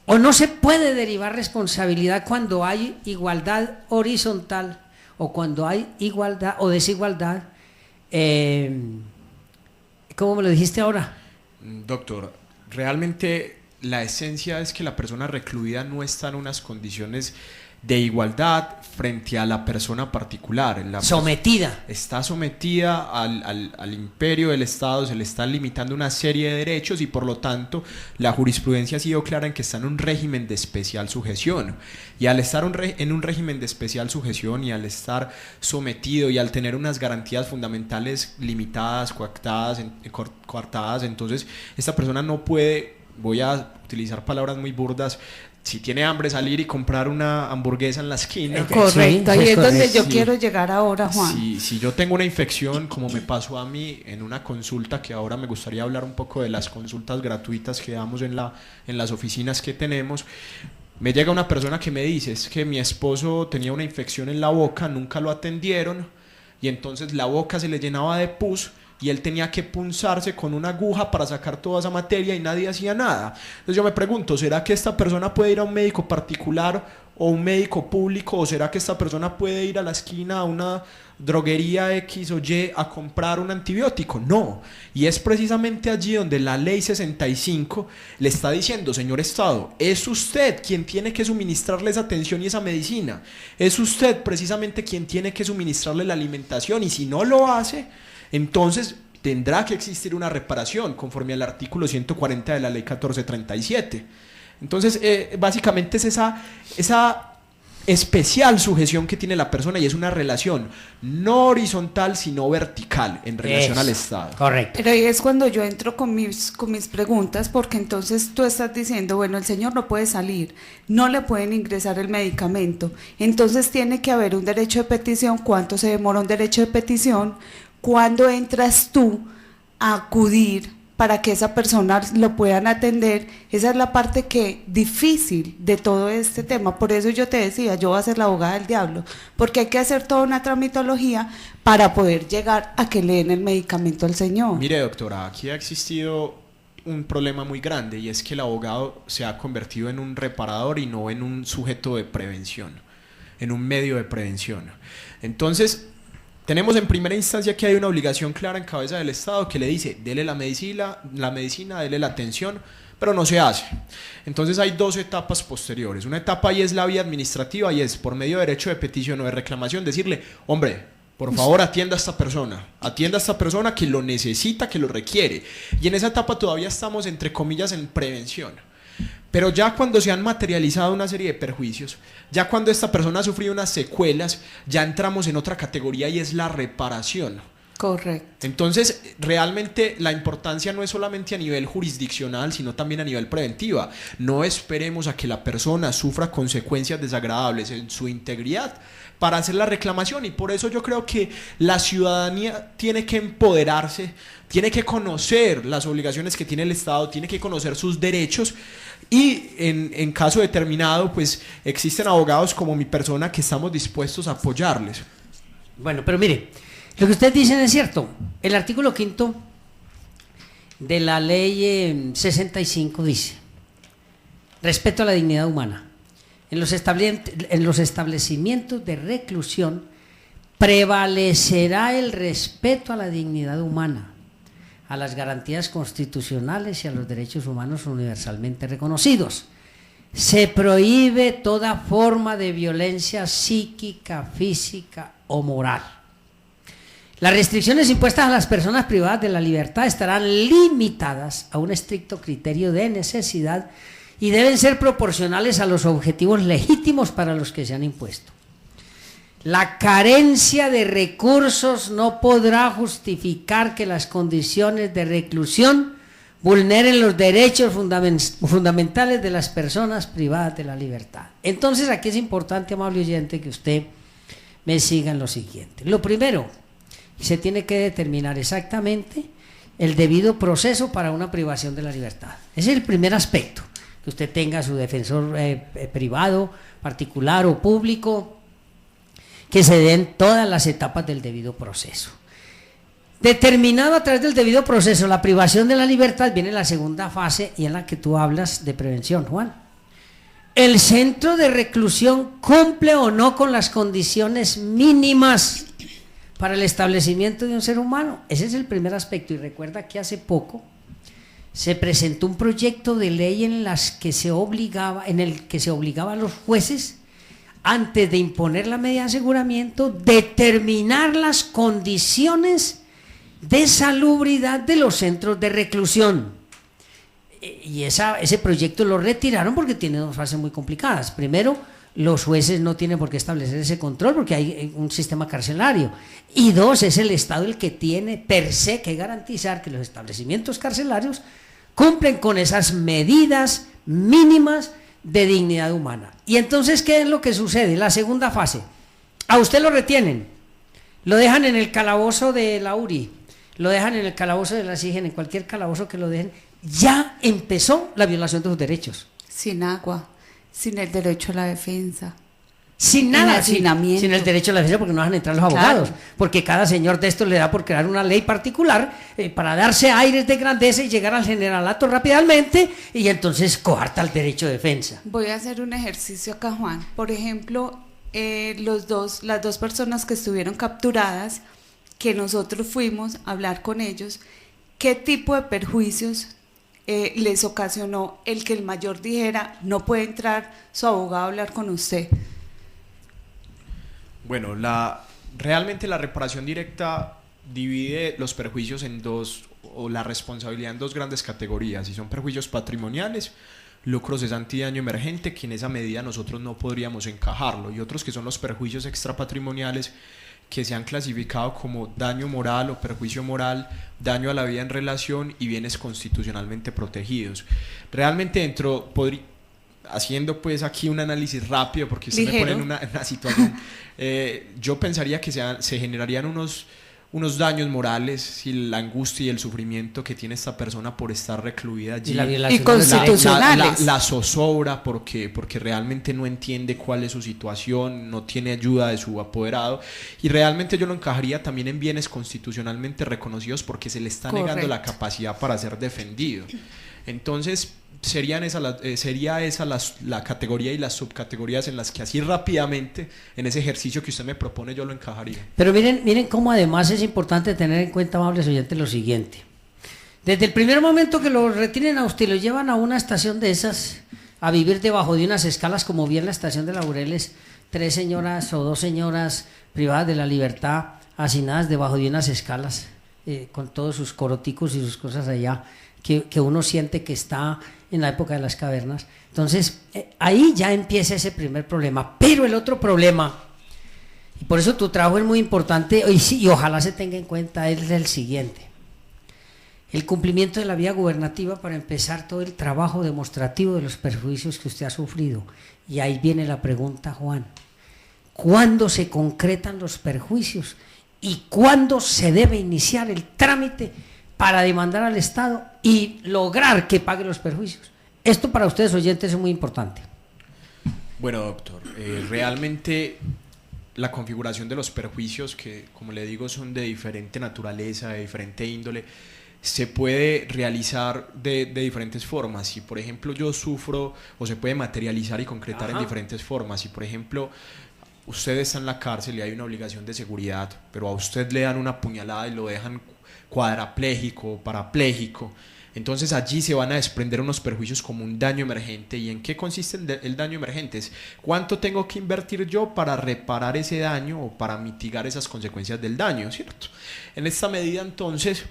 o no se puede derivar responsabilidad cuando hay igualdad horizontal o cuando hay igualdad o desigualdad. ¿Cómo me lo dijiste ahora?
Doctor, realmente la esencia es que la persona recluida no está en unas condiciones de igualdad frente a la persona particular.
Sometida.
Está sometida al imperio del Estado, se le está limitando una serie de derechos y por lo tanto la jurisprudencia ha sido clara en que está en un régimen de especial sujeción. Y al estar en un régimen de especial sujeción y al estar sometido y al tener unas garantías fundamentales limitadas, coartadas, entonces esta persona no puede, voy a utilizar palabras muy burdas, si tiene hambre salir y comprar una hamburguesa en la esquina.
Correcto, ahí es donde yo
Sí.
quiero llegar ahora, Juan.
Si yo tengo una infección, como me pasó a mí en una consulta, que ahora me gustaría hablar un poco de las consultas gratuitas que damos en las oficinas que tenemos, me llega una persona que me dice, es que mi esposo tenía una infección en la boca, nunca lo atendieron, y entonces la boca se le llenaba de pus, y él tenía que punzarse con una aguja para sacar toda esa materia y nadie hacía nada. Entonces yo me pregunto, ¿será que esta persona puede ir a un médico particular o un médico público? ¿O será que esta persona puede ir a la esquina a una droguería X o Y a comprar un antibiótico? No. Y es precisamente allí donde la ley 65 le está diciendo, señor Estado, es usted quien tiene que suministrarle esa atención y esa medicina. Es usted precisamente quien tiene que suministrarle la alimentación, y si no lo hace, entonces tendrá que existir una reparación conforme al artículo 140 de la ley 1437. Entonces básicamente es esa especial sujeción que tiene la persona, y es una relación no horizontal sino vertical en relación al Estado.
Correcto.
Pero ahí es cuando yo entro con mis preguntas, porque entonces tú estás diciendo, bueno, el señor no puede salir, no le pueden ingresar el medicamento, entonces tiene que haber un derecho de petición. ¿Cuánto se demora un derecho de petición? ¿Cuándo entras tú a acudir para que esa persona lo puedan atender? Esa es la parte difícil de todo este tema. Por eso yo te decía, yo voy a ser la abogada del diablo, porque hay que hacer toda una tramitología para poder llegar a que le den el medicamento al señor.
Mire, doctora, aquí ha existido un problema muy grande, y es que el abogado se ha convertido en un reparador y no en un sujeto de prevención, en un medio de prevención. Entonces, tenemos en primera instancia que hay una obligación clara en cabeza del Estado que le dice, dele la medicina, dele la atención, pero no se hace. Entonces hay dos etapas posteriores. Una etapa ahí es la vía administrativa, y es por medio de derecho de petición o de reclamación decirle, hombre, por favor atienda a esta persona que lo necesita, que lo requiere. Y en esa etapa todavía estamos, entre comillas, en prevención. Pero ya cuando se han materializado una serie de perjuicios, ya cuando esta persona ha sufrido unas secuelas, ya entramos en otra categoría, y es la reparación.
Correcto.
Entonces, realmente la importancia no es solamente a nivel jurisdiccional, sino también a nivel preventiva. No esperemos a que la persona sufra consecuencias desagradables en su integridad para hacer la reclamación, y por eso yo creo que la ciudadanía tiene que empoderarse, tiene que conocer las obligaciones que tiene el Estado, tiene que conocer sus derechos, y en caso determinado pues existen abogados como mi persona que estamos dispuestos a apoyarles.
Bueno, pero mire, lo que ustedes dicen es cierto. El artículo 5 de la ley 65 dice: respeto a la dignidad humana. En los establecimientos de reclusión prevalecerá el respeto a la dignidad humana, a las garantías constitucionales y a los derechos humanos universalmente reconocidos. Se prohíbe toda forma de violencia psíquica, física o moral. Las restricciones impuestas a las personas privadas de la libertad estarán limitadas a un estricto criterio de necesidad y deben ser proporcionales a los objetivos legítimos para los que se han impuesto. La carencia de recursos no podrá justificar que las condiciones de reclusión vulneren los derechos fundamentales de las personas privadas de la libertad. Entonces, aquí es importante, amable oyente, que usted me siga en lo siguiente. Lo primero, se tiene que determinar exactamente el debido proceso para una privación de la libertad. Ese es el primer aspecto, que usted tenga su defensor privado, particular o público, que se den todas las etapas del debido proceso. Determinado a través del debido proceso la privación de la libertad, viene la segunda fase y en la que tú hablas de prevención, Juan. ¿El centro de reclusión cumple o no con las condiciones mínimas para el establecimiento de un ser humano? Ese es el primer aspecto. Y recuerda que hace poco se presentó un proyecto de ley en el que se obligaba a los jueces, antes de imponer la medida de aseguramiento, determinar las condiciones de salubridad de los centros de reclusión. Y ese proyecto lo retiraron porque tiene dos fases muy complicadas. Primero, los jueces no tienen por qué establecer ese control porque hay un sistema carcelario. Y dos, es el Estado el que tiene per se que garantizar que los establecimientos carcelarios cumplen con esas medidas mínimas de dignidad humana. Y entonces, ¿qué es lo que sucede? La segunda fase. A usted lo retienen, lo dejan en el calabozo de la URI, lo dejan en el calabozo de la SIGEN, en cualquier calabozo que lo dejen. Ya empezó la violación de sus derechos.
Sin agua, sin el derecho a la defensa.
Sin nada, sin el derecho a la defensa, porque no dejan entrar los abogados. Claro. Porque cada señor de estos le da por crear una ley particular para darse aires de grandeza y llegar al generalato rápidamente y entonces coarta el derecho de defensa.
Voy a hacer un ejercicio acá, Juan. Por ejemplo, las dos personas que estuvieron capturadas, que nosotros fuimos a hablar con ellos, ¿qué tipo de perjuicios les ocasionó el que el mayor dijera no puede entrar su abogado a hablar con usted?
Bueno, realmente la reparación directa divide los perjuicios en dos, o la responsabilidad en dos grandes categorías, y son perjuicios patrimoniales, lucro cesante y daño emergente, que en esa medida nosotros no podríamos encajarlo, y otros que son los perjuicios extrapatrimoniales, que se han clasificado como daño moral o perjuicio moral, daño a la vida en relación y bienes constitucionalmente protegidos. Realmente haciendo pues aquí un análisis rápido, porque usted me pone en una situación, yo pensaría que se generarían unos daños morales si la angustia y el sufrimiento que tiene esta persona por estar recluida allí
y constitucionales
la zozobra porque realmente no entiende cuál es su situación, no tiene ayuda de su apoderado, y realmente yo lo encajaría también en bienes constitucionalmente reconocidos porque se le está negando la capacidad para ser defendido. Entonces sería esa la categoría y las subcategorías en las que así rápidamente en ese ejercicio que usted me propone yo lo encajaría.
Pero miren cómo además es importante tener en cuenta, amables oyentes, lo siguiente. Desde el primer momento que lo retienen a usted y lo llevan a una estación de esas a vivir debajo de unas escalas, como bien la estación de Laureles, 3 señoras o 2 señoras privadas de la libertad hacinadas debajo de unas escalas, con todos sus coroticos y sus cosas allá, que uno siente que está en la época de las cavernas. Entonces ahí ya empieza ese primer problema. Pero el otro problema, y por eso tu trabajo es muy importante y ojalá se tenga en cuenta, es el siguiente: el cumplimiento de la vía gubernativa para empezar todo el trabajo demostrativo de los perjuicios que usted ha sufrido. Y ahí viene la pregunta, Juan: ¿cuándo se concretan los perjuicios y cuándo se debe iniciar el trámite para demandar al Estado y lograr que pague los perjuicios? Esto para ustedes, oyentes, es muy importante.
Bueno, doctor, realmente la configuración de los perjuicios, que como le digo son de diferente naturaleza, de diferente índole, se puede realizar de diferentes formas. Si por ejemplo yo sufro, o se puede materializar y concretar en diferentes formas. Si por ejemplo usted está en la cárcel y hay una obligación de seguridad, pero a usted le dan una puñalada y lo dejan cuadrapléjico o parapléjico, entonces allí se van a desprender unos perjuicios como un daño emergente. ¿Y en qué consiste el daño emergente? Es cuánto tengo que invertir yo para reparar ese daño o para mitigar esas consecuencias del daño, ¿cierto? En esta medida entonces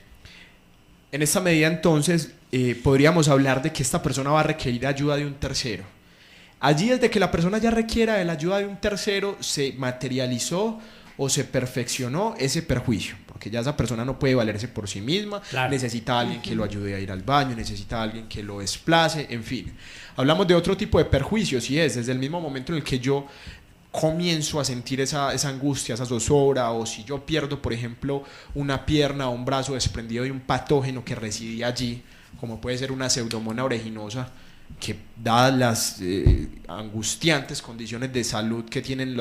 podríamos hablar de que esta persona va a requerir ayuda de un tercero. Allí, desde que la persona ya requiera de la ayuda de un tercero, se materializó o se perfeccionó ese perjuicio, porque ya esa persona no puede valerse por sí misma, claro. Necesita a alguien que lo ayude a ir al baño, necesita a alguien que lo desplace, en fin. Hablamos de otro tipo de perjuicios, y es desde el mismo momento en el que yo comienzo a sentir esa angustia, esa zozobra, o si yo pierdo, por ejemplo, una pierna o un brazo desprendido de un patógeno que residía allí, como puede ser una pseudomonas aeruginosa, que dadas las angustiantes condiciones de salud que tienen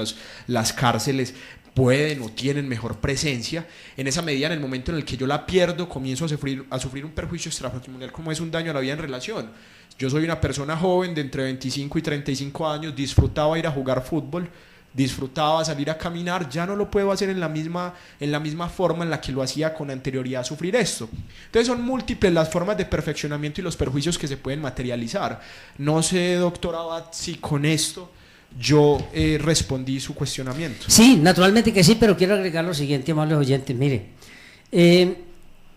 las cárceles, pueden o tienen mejor presencia. En esa medida, en el momento en el que yo la pierdo, comienzo a sufrir un perjuicio extrapatrimonial, como es un daño a la vida en relación. Yo soy una persona joven de entre 25 y 35 años, disfrutaba ir a jugar fútbol, disfrutaba salir a caminar, ya no lo puedo hacer en la misma forma en la que lo hacía con anterioridad a sufrir esto. Entonces son múltiples las formas de perfeccionamiento y los perjuicios que se pueden materializar. No sé, doctor Abad, si con esto yo respondí su cuestionamiento.
Sí, naturalmente que sí, pero quiero agregar lo siguiente, amables oyentes. Mire,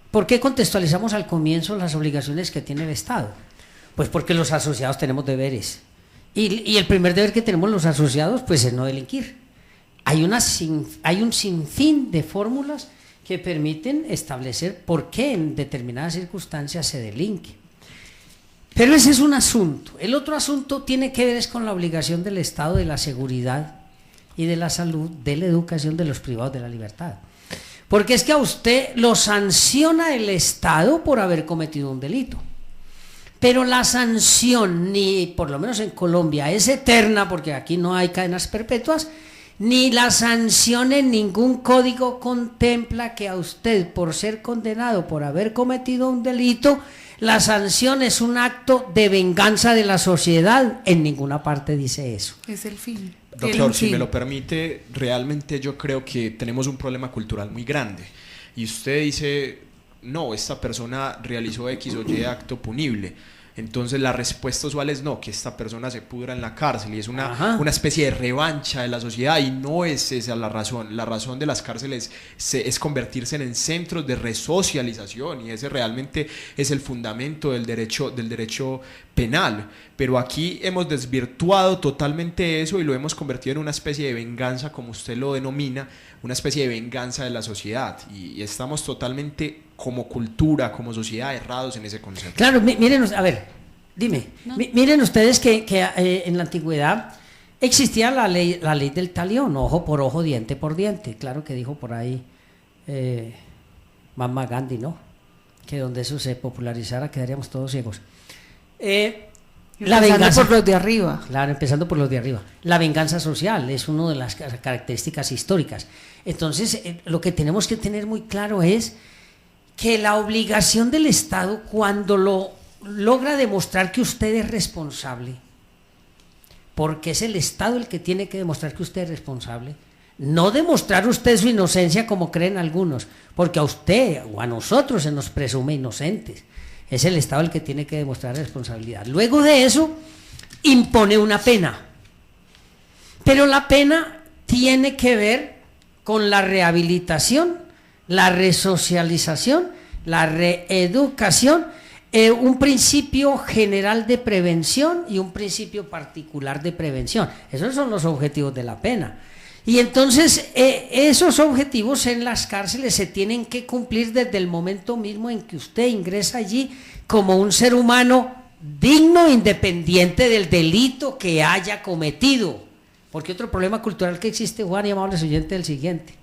¿por qué contextualizamos al comienzo las obligaciones que tiene el Estado? Pues porque los asociados tenemos deberes. Y el primer deber que tenemos los asociados pues es no delinquir. Hay un sinfín de fórmulas que permiten establecer por qué en determinadas circunstancias se delinque. Pero ese es un asunto. El otro asunto tiene que ver es con la obligación del Estado de la seguridad y de la salud, de la educación de los privados de la libertad. Porque es que a usted lo sanciona el Estado por haber cometido un delito. Pero la sanción, ni por lo menos en Colombia, es eterna, porque aquí no hay cadenas perpetuas, ni la sanción en ningún código contempla que a usted, por ser condenado por haber cometido un delito, la sanción es un acto de venganza de la sociedad. En ninguna parte dice eso.
Es el fin.
Doctor, si me lo permite, realmente yo creo que tenemos un problema cultural muy grande. Y usted dice, no, esta persona realizó X o Y acto punible. Entonces la respuesta usual es no, que esta persona se pudra en la cárcel, y es una especie de revancha de la sociedad, y no es esa la razón. La razón de las cárceles es convertirse en centros de resocialización, y ese realmente es el fundamento del derecho penal. Pero aquí hemos desvirtuado totalmente eso y lo hemos convertido en una especie de venganza, como usted lo denomina, una especie de venganza de la sociedad, y estamos totalmente como cultura, como sociedad, errados en ese concepto.
Claro, miren, a ver, dime, no. Miren ustedes que en la antigüedad existía la ley del talión, ojo por ojo, diente por diente. Claro que dijo por ahí Mahatma Gandhi, ¿no? Que donde eso se popularizara quedaríamos todos ciegos. La venganza
por los de arriba.
Claro, empezando por los de arriba. La venganza social es una de las características históricas. Entonces, lo que tenemos que tener muy claro es que la obligación del Estado, cuando lo logra demostrar que usted es responsable, porque es el Estado el que tiene que demostrar que usted es responsable, no demostrar usted su inocencia como creen algunos, porque a usted o a nosotros se nos presume inocentes. Es el Estado el que tiene que demostrar responsabilidad. Luego de eso, impone una pena. Pero la pena tiene que ver con la rehabilitación, la resocialización, la reeducación, un principio general de prevención y un principio particular de prevención. Esos son los objetivos de la pena. Y entonces esos objetivos en las cárceles se tienen que cumplir desde el momento mismo en que usted ingresa allí como un ser humano digno, independiente del delito que haya cometido. Porque otro problema cultural que existe, Juan y amables oyentes, es el siguiente: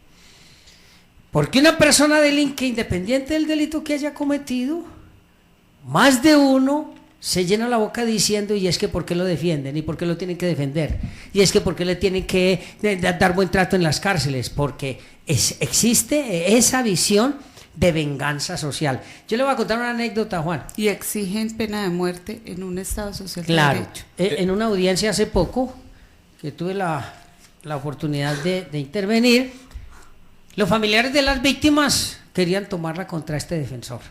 porque una persona delinque independiente del delito que haya cometido, más de uno se llena la boca diciendo, y es que ¿por qué lo defienden? ¿Y por qué lo tienen que defender? Y es que ¿por qué le tienen que dar buen trato en las cárceles? Porque existe esa visión de venganza social. Yo le voy a contar una anécdota, Juan.
Y exigen pena de muerte en un Estado social de
claro,
derecho.
En una audiencia hace poco, que tuve la oportunidad de intervenir, los familiares de las víctimas querían tomarla contra este defensor.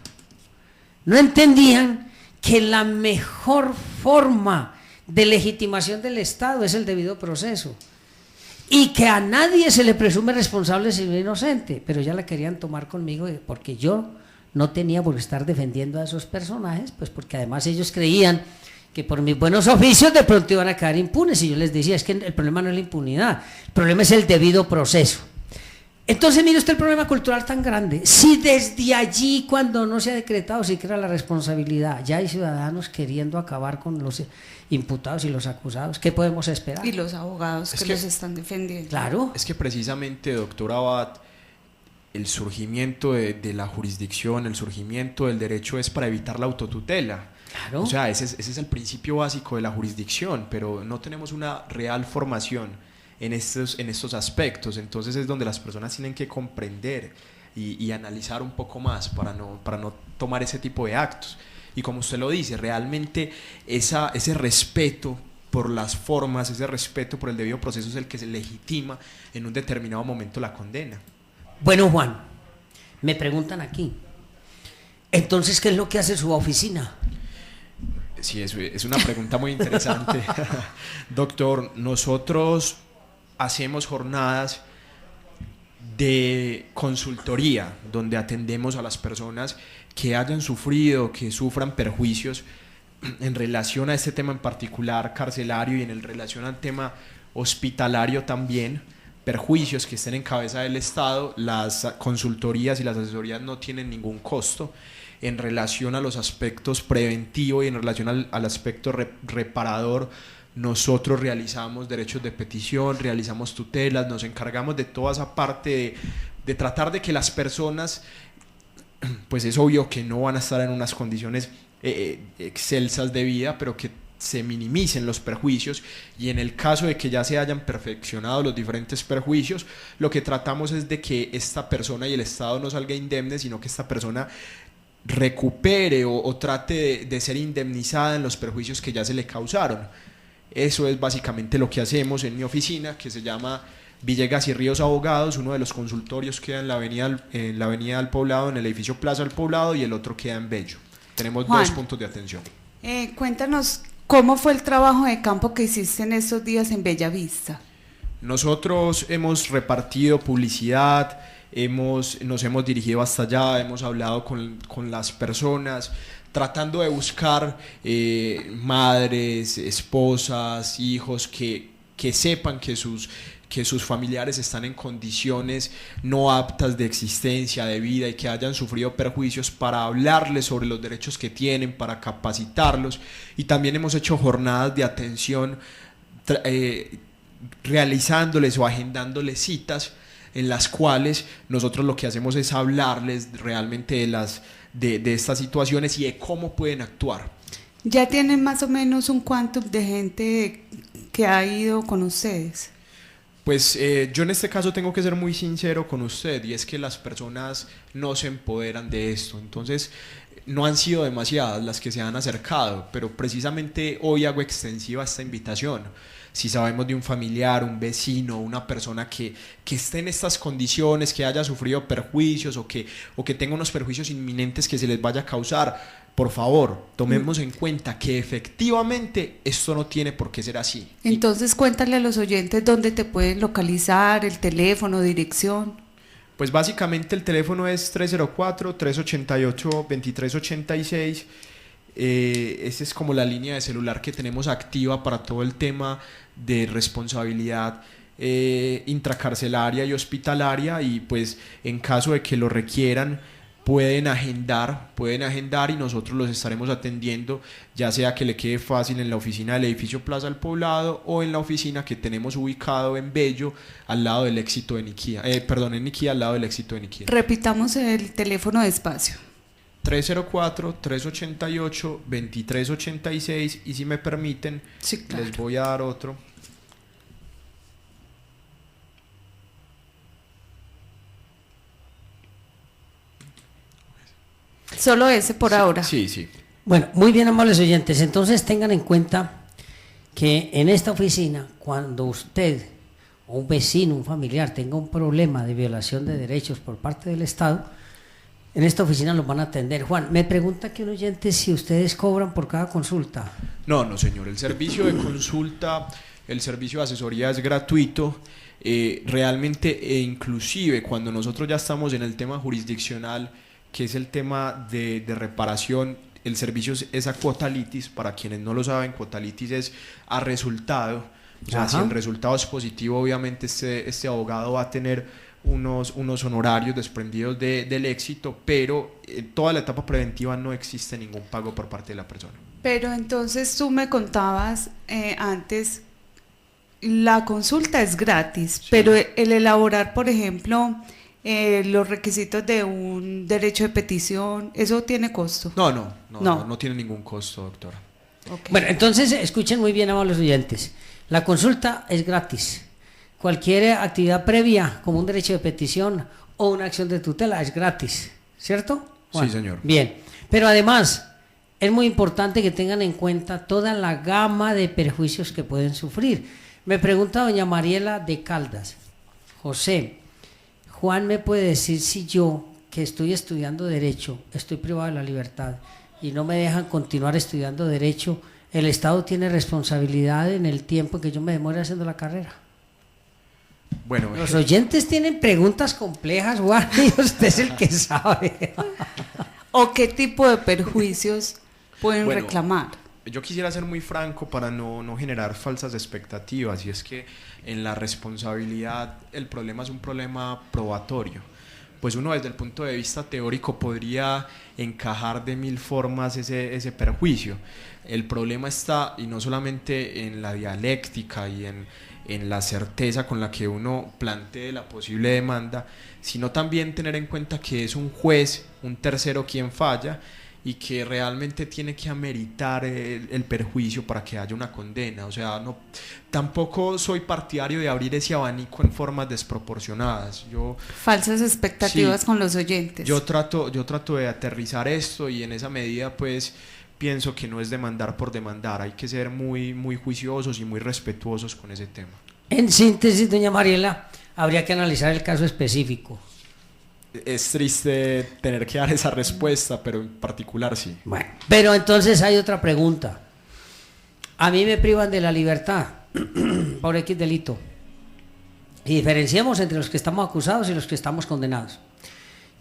No entendían que la mejor forma de legitimación del Estado es el debido proceso, y que a nadie se le presume responsable si es inocente, pero ya la querían tomar conmigo porque yo no tenía por qué estar defendiendo a esos personajes, pues porque además ellos creían que por mis buenos oficios de pronto iban a quedar impunes, y yo les decía, es que el problema no es la impunidad, el problema es el debido proceso. Entonces mire usted el problema cultural tan grande. Si desde allí, cuando no se ha decretado siquiera la responsabilidad, ya hay ciudadanos queriendo acabar con los imputados y los acusados, ¿qué podemos esperar?
Y los abogados que los están defendiendo.
Claro.
Es que precisamente, doctor Abad, el surgimiento de la jurisdicción, el surgimiento del derecho es para evitar la autotutela.
Claro.
O sea, ese es el principio básico de la jurisdicción, pero no tenemos una real formación en estos aspectos. Entonces es donde las personas tienen que comprender y analizar un poco más para no tomar ese tipo de actos. Y como usted lo dice, realmente ese respeto por las formas, ese respeto por el debido proceso es el que se legitima en un determinado momento la condena.
Bueno, Juan, me preguntan aquí, entonces, ¿qué es lo que hace su oficina?
Sí, es una pregunta muy interesante. Doctor, nosotros hacemos jornadas de consultoría donde atendemos a las personas que hayan sufrido, que sufran perjuicios en relación a este tema en particular carcelario y en relación al tema hospitalario también, perjuicios que estén en cabeza del Estado. Las consultorías y las asesorías no tienen ningún costo en relación a los aspectos preventivos y en relación al aspecto reparador. Nosotros realizamos derechos de petición, realizamos tutelas, nos encargamos de toda esa parte de tratar de que las personas, pues es obvio que no van a estar en unas condiciones excelsas de vida, pero que se minimicen los perjuicios, y en el caso de que ya se hayan perfeccionado los diferentes perjuicios, lo que tratamos es de que esta persona y el Estado no salga indemne, sino que esta persona recupere o trate de ser indemnizada en los perjuicios que ya se le causaron. Eso es básicamente lo que hacemos en mi oficina, que se llama Villegas y Ríos Abogados. Uno de los consultorios queda en la avenida del Poblado, en el edificio Plaza del Poblado, y el otro queda en Bello. Tenemos
Juan,
2 puntos de atención.
Cuéntanos, ¿cómo fue el trabajo de campo que hiciste en estos días en Bellavista?
Nosotros hemos repartido publicidad, nos hemos dirigido hasta allá, hemos hablado con las personas, tratando de buscar madres, esposas, hijos que sepan que sus familiares están en condiciones no aptas de existencia, de vida, y que hayan sufrido perjuicios, para hablarles sobre los derechos que tienen, para capacitarlos. Y también hemos hecho jornadas de atención realizándoles o agendándoles citas en las cuales nosotros lo que hacemos es hablarles realmente de estas situaciones y de cómo pueden actuar.
¿Ya tienen más o menos un quantum de gente que ha ido con ustedes?
Pues yo en este caso tengo que ser muy sincero con usted, y es que las personas no se empoderan de esto. Entonces no han sido demasiadas las que se han acercado, pero precisamente hoy hago extensiva esta invitación. Si sabemos de un familiar, un vecino, una persona que esté en estas condiciones, que haya sufrido perjuicios o que tenga unos perjuicios inminentes que se les vaya a causar, por favor, tomemos en cuenta que efectivamente esto no tiene por qué ser así.
Entonces cuéntale a los oyentes dónde te pueden localizar, el teléfono, dirección.
Pues básicamente el teléfono es 304-388-2386. Esa es como la línea de celular que tenemos activa para todo el tema de responsabilidad intracarcelaria y hospitalaria, y pues en caso de que lo requieran pueden agendar y nosotros los estaremos atendiendo, ya sea que le quede fácil en la oficina del edificio Plaza del Poblado o en la oficina que tenemos ubicado en Bello, al lado del Éxito de Niquía, en Niquía, al lado del Éxito de Niquía.
Repitamos el teléfono despacio.
304-388-2386, y si me permiten,
sí, claro,
les voy a dar otro.
Solo ese por ahora.
Sí, sí.
Bueno, muy bien, amables oyentes, entonces tengan en cuenta que en esta oficina, cuando usted o un vecino, un familiar tenga un problema de violación de derechos por parte del Estado, en esta oficina los van a atender. Juan, me pregunta que un oyente si ustedes cobran por cada consulta.
No, señor, el servicio de consulta, el servicio de asesoría es gratuito. Realmente, e inclusive cuando nosotros ya estamos en el tema jurisdiccional, que es el tema de reparación, el servicio es a cuota litis. Para quienes no lo saben, cuota litis es a resultado. O sea, si el resultado es positivo, obviamente este abogado va a tener unos honorarios desprendidos del éxito, pero en toda la etapa preventiva no existe ningún pago por parte de la persona.
Pero entonces tú me contabas antes, la consulta es gratis, sí, pero el elaborar, por ejemplo, los requisitos de un derecho de petición, ¿eso tiene costo?
No tiene ningún costo, doctora.
Okay.
Bueno, entonces escuchen muy bien, amables oyentes. La consulta es gratis. Cualquier actividad previa, como un derecho de petición o una acción de tutela, es gratis, ¿cierto? Bueno,
sí, señor.
Bien, pero además es muy importante que tengan en cuenta toda la gama de perjuicios que pueden sufrir. Me pregunta doña Mariela de Caldas: José, Juan me puede decir si yo, que estoy estudiando Derecho, estoy privado de la libertad y no me dejan continuar estudiando Derecho, ¿el Estado tiene responsabilidad en el tiempo que yo me demore haciendo la carrera?
Bueno,
los oyentes tienen preguntas complejas, Juan, y usted es el que sabe.
¿O qué tipo de perjuicios pueden reclamar?
Yo quisiera ser muy franco para no generar falsas expectativas, y es que en la responsabilidad el problema es un problema probatorio. Pues uno desde el punto de vista teórico podría encajar de mil formas ese perjuicio. El problema está, y no solamente en la dialéctica y en la certeza con la que uno plantee la posible demanda, sino también tener en cuenta que es un juez, un tercero, quien falla, y que realmente tiene que ameritar el perjuicio para que haya una condena. O sea, tampoco soy partidario de abrir ese abanico en formas desproporcionadas.
Falsas expectativas con los oyentes.
Yo trato de aterrizar esto, y en esa medida pues pienso que no es demandar por demandar. Hay que ser muy, muy juiciosos y muy respetuosos con ese tema.
En síntesis, doña Mariela, habría que analizar el caso específico.
Es triste tener que dar esa respuesta, pero en particular sí.
Bueno, pero entonces hay otra pregunta. A mí me privan de la libertad por X delito. Y diferenciemos entre los que estamos acusados y los que estamos condenados.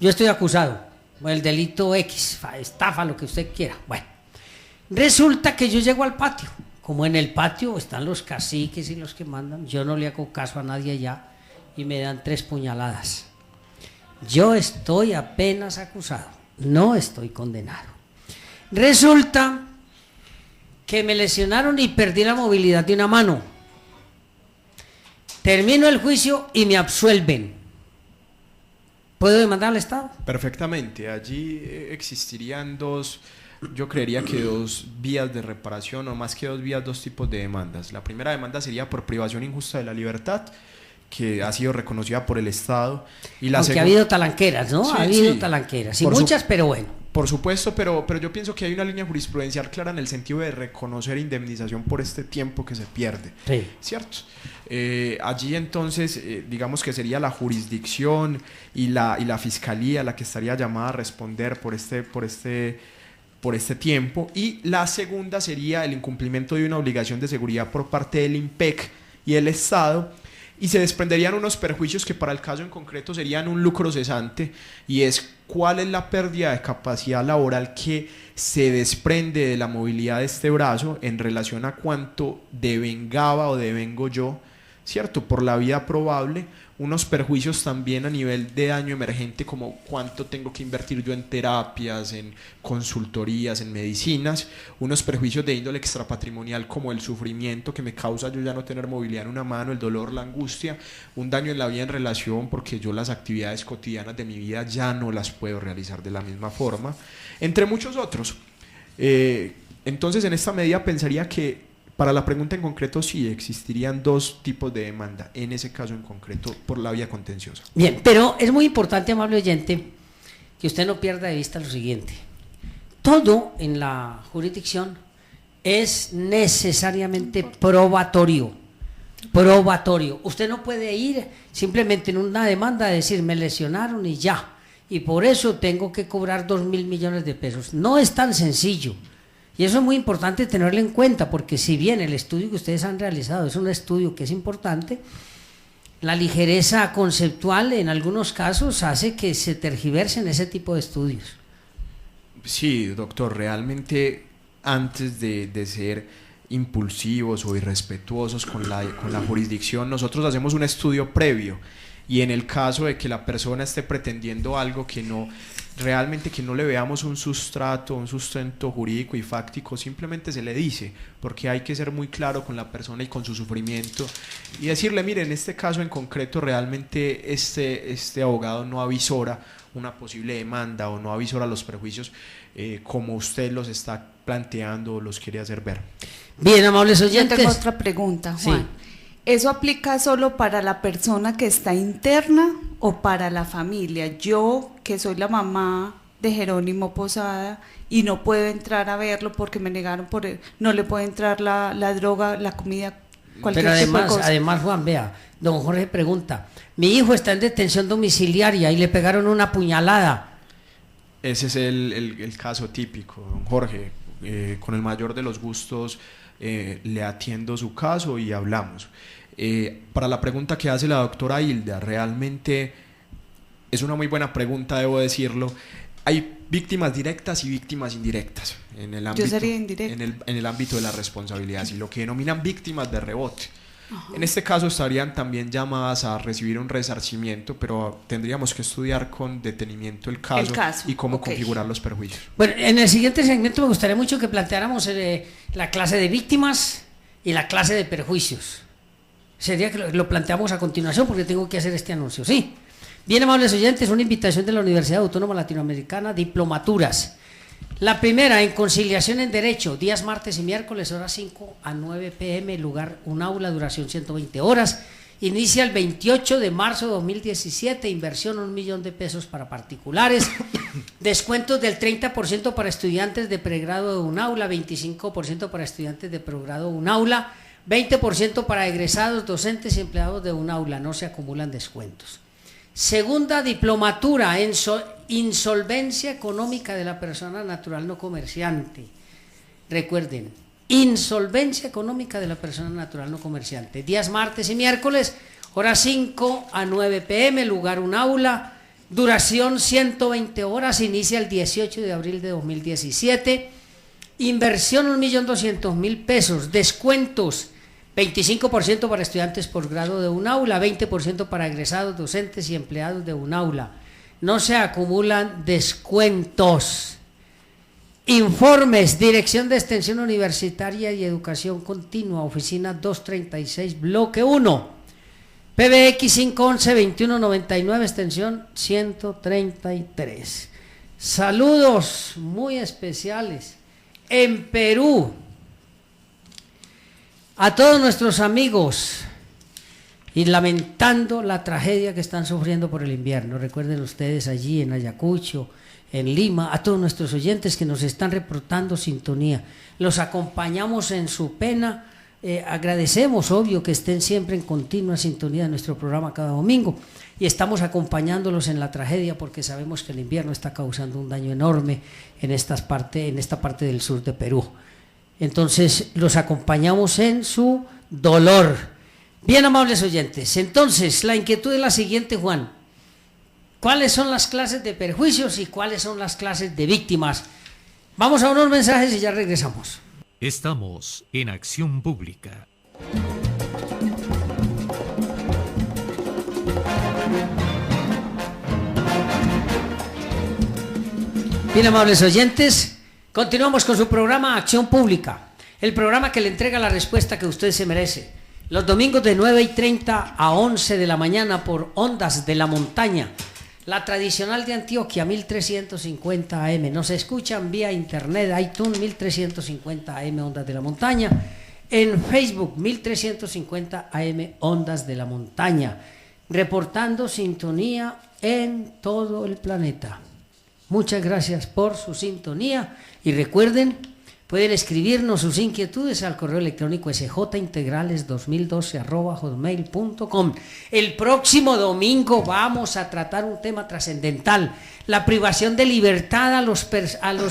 Yo estoy acusado por el delito X, estafa, lo que usted quiera. Bueno, resulta que yo llego al patio. Como en el patio están los caciques y los que mandan, yo no le hago caso a nadie allá y me dan 3 puñaladas. Yo estoy apenas acusado, no estoy condenado. Resulta que me lesionaron y perdí la movilidad de una mano. Termino el juicio y me absuelven. ¿Puedo demandar al Estado?
Perfectamente. Allí existirían yo creería que 2 vías de reparación, o más que 2 vías, 2 tipos de demandas. La primera demanda sería por privación injusta de la libertad, que ha sido reconocida por el Estado. Y
aunque ha habido talanqueras, ¿no?
Sí,
ha habido talanqueras, y muchas, pero bueno.
Por supuesto, pero yo pienso que hay una línea jurisprudencial clara en el sentido de reconocer indemnización por este tiempo que se pierde. Sí. ¿Cierto? Allí entonces, digamos que sería la jurisdicción y la fiscalía la que estaría llamada a responder por este tiempo. Y la segunda sería el incumplimiento de una obligación de seguridad por parte del IMPEC y el Estado, y se desprenderían unos perjuicios que para el caso en concreto serían un lucro cesante, y es cuál es la pérdida de capacidad laboral que se desprende de la movilidad de este brazo en relación a cuánto devengaba o devengo yo, ¿cierto? Por la vía probable. Unos perjuicios también a nivel de daño emergente, como cuánto tengo que invertir yo en terapias, en consultorías, en medicinas. Unos perjuicios de índole extrapatrimonial, como el sufrimiento que me causa yo ya no tener movilidad en una mano, el dolor, la angustia. Un daño en la vida en relación porque yo las actividades cotidianas de mi vida ya no las puedo realizar de la misma forma, entre muchos otros. Entonces, en esta medida pensaría que para la pregunta en concreto sí existirían 2 tipos de demanda, en ese caso en concreto por la vía contenciosa.
Bien, pero es muy importante, amable oyente, que usted no pierda de vista lo siguiente: todo en la jurisdicción es necesariamente probatorio. Usted no puede ir simplemente en una demanda a decir me lesionaron y ya, y por eso tengo que cobrar 2.000 millones de pesos. No es tan sencillo. Y eso es muy importante tenerlo en cuenta, porque si bien el estudio que ustedes han realizado es un estudio que es importante, la ligereza conceptual en algunos casos hace que se tergiversen ese tipo de estudios.
Sí, doctor, realmente antes de ser impulsivos o irrespetuosos con la jurisdicción, nosotros hacemos un estudio previo, y en el caso de que la persona esté pretendiendo algo que no realmente que no le veamos un sustrato, un sustento jurídico y fáctico, simplemente se le dice, porque hay que ser muy claro con la persona y con su sufrimiento y decirle, mire, en este caso en concreto realmente este abogado no avisora una posible demanda o no avisora los perjuicios como usted los está planteando o los quiere hacer ver.
Bien, amables oyentes.
Yo tengo otra pregunta, Juan.
Sí.
¿Eso aplica solo para la persona que está interna o para la familia? Yo, que soy la mamá de Jerónimo Posada y no puedo entrar a verlo porque me negaron no le puede entrar la droga, la comida, cualquier
Pero
tipo de cosa.
además, Juan, vea, don Jorge pregunta, mi hijo está en detención domiciliaria y le pegaron una puñalada.
Ese es el caso típico, don Jorge. Con el mayor de los gustos le atiendo su caso y hablamos. Para la pregunta que hace la doctora Hilda, realmente es una muy buena pregunta, debo decirlo. Hay víctimas directas y víctimas indirectas en el ámbito,
Yo sería indirecta.
en el ámbito de la responsabilidad, y lo que denominan víctimas de rebote.
Ajá.
En este caso estarían también llamadas a recibir un resarcimiento, pero tendríamos que estudiar con detenimiento el caso y cómo configurar los perjuicios.
Bueno, en el siguiente segmento me gustaría mucho que planteáramos la clase de víctimas y la clase de perjuicios. Sería que lo planteamos a continuación porque tengo que hacer este anuncio. Sí. Bien, amables oyentes, una invitación de la Universidad Autónoma Latinoamericana, diplomaturas. La primera, en conciliación en derecho, días martes y miércoles, horas 5 a 9 p.m, lugar un aula, duración 120 horas. Inicia el 28 de marzo de 2017, inversión $1 millón para particulares, descuentos del 30% para estudiantes de pregrado de un aula, 25% para estudiantes de progrado de un aula, 20% para egresados, docentes y empleados de un aula, no se acumulan descuentos. Segunda diplomatura en insolvencia económica de la persona natural no comerciante. Recuerden, insolvencia económica de la persona natural no comerciante. Días martes y miércoles, horas 5 a 9 p.m, lugar un aula, duración 120 horas, inicia el 18 de abril de 2017. Inversión $1.200.000, descuentos 25% para estudiantes por grado de un aula, 20% para egresados, docentes y empleados de un aula. No se acumulan descuentos. Informes, Dirección de Extensión Universitaria y Educación Continua, oficina 236, bloque 1, PBX 511-2199, extensión 133. Saludos muy especiales en Perú a todos nuestros amigos y lamentando la tragedia que están sufriendo por el invierno. Recuerden ustedes allí en Ayacucho, en Lima, a todos nuestros oyentes que nos están reportando sintonía. Los acompañamos en su pena, agradecemos, obvio, que estén siempre en continua sintonía de nuestro programa cada domingo y estamos acompañándolos en la tragedia porque sabemos que el invierno está causando un daño enorme en esta parte del sur de Perú. Entonces los acompañamos en su dolor. Bien, amables oyentes, entonces la inquietud es la siguiente, Juan. ¿Cuáles son las clases de perjuicios y cuáles son las clases de víctimas? Vamos a unos mensajes y ya regresamos.
Estamos en Acción Pública.
Bien, amables oyentes, continuamos con su programa Acción Pública, el programa que le entrega la respuesta que usted se merece. Los domingos de 9:30 a 11 de la mañana por Ondas de la Montaña, la tradicional de Antioquia, 1350 AM. Nos escuchan vía internet, iTunes, 1350 AM, Ondas de la Montaña. En Facebook, 1350 AM, Ondas de la Montaña. Reportando sintonía en todo el planeta. Muchas gracias por su sintonía y recuerden, pueden escribirnos sus inquietudes al correo electrónico sjintegrales2012@hotmail.com. El próximo domingo vamos a tratar un tema trascendental, la privación de libertad a los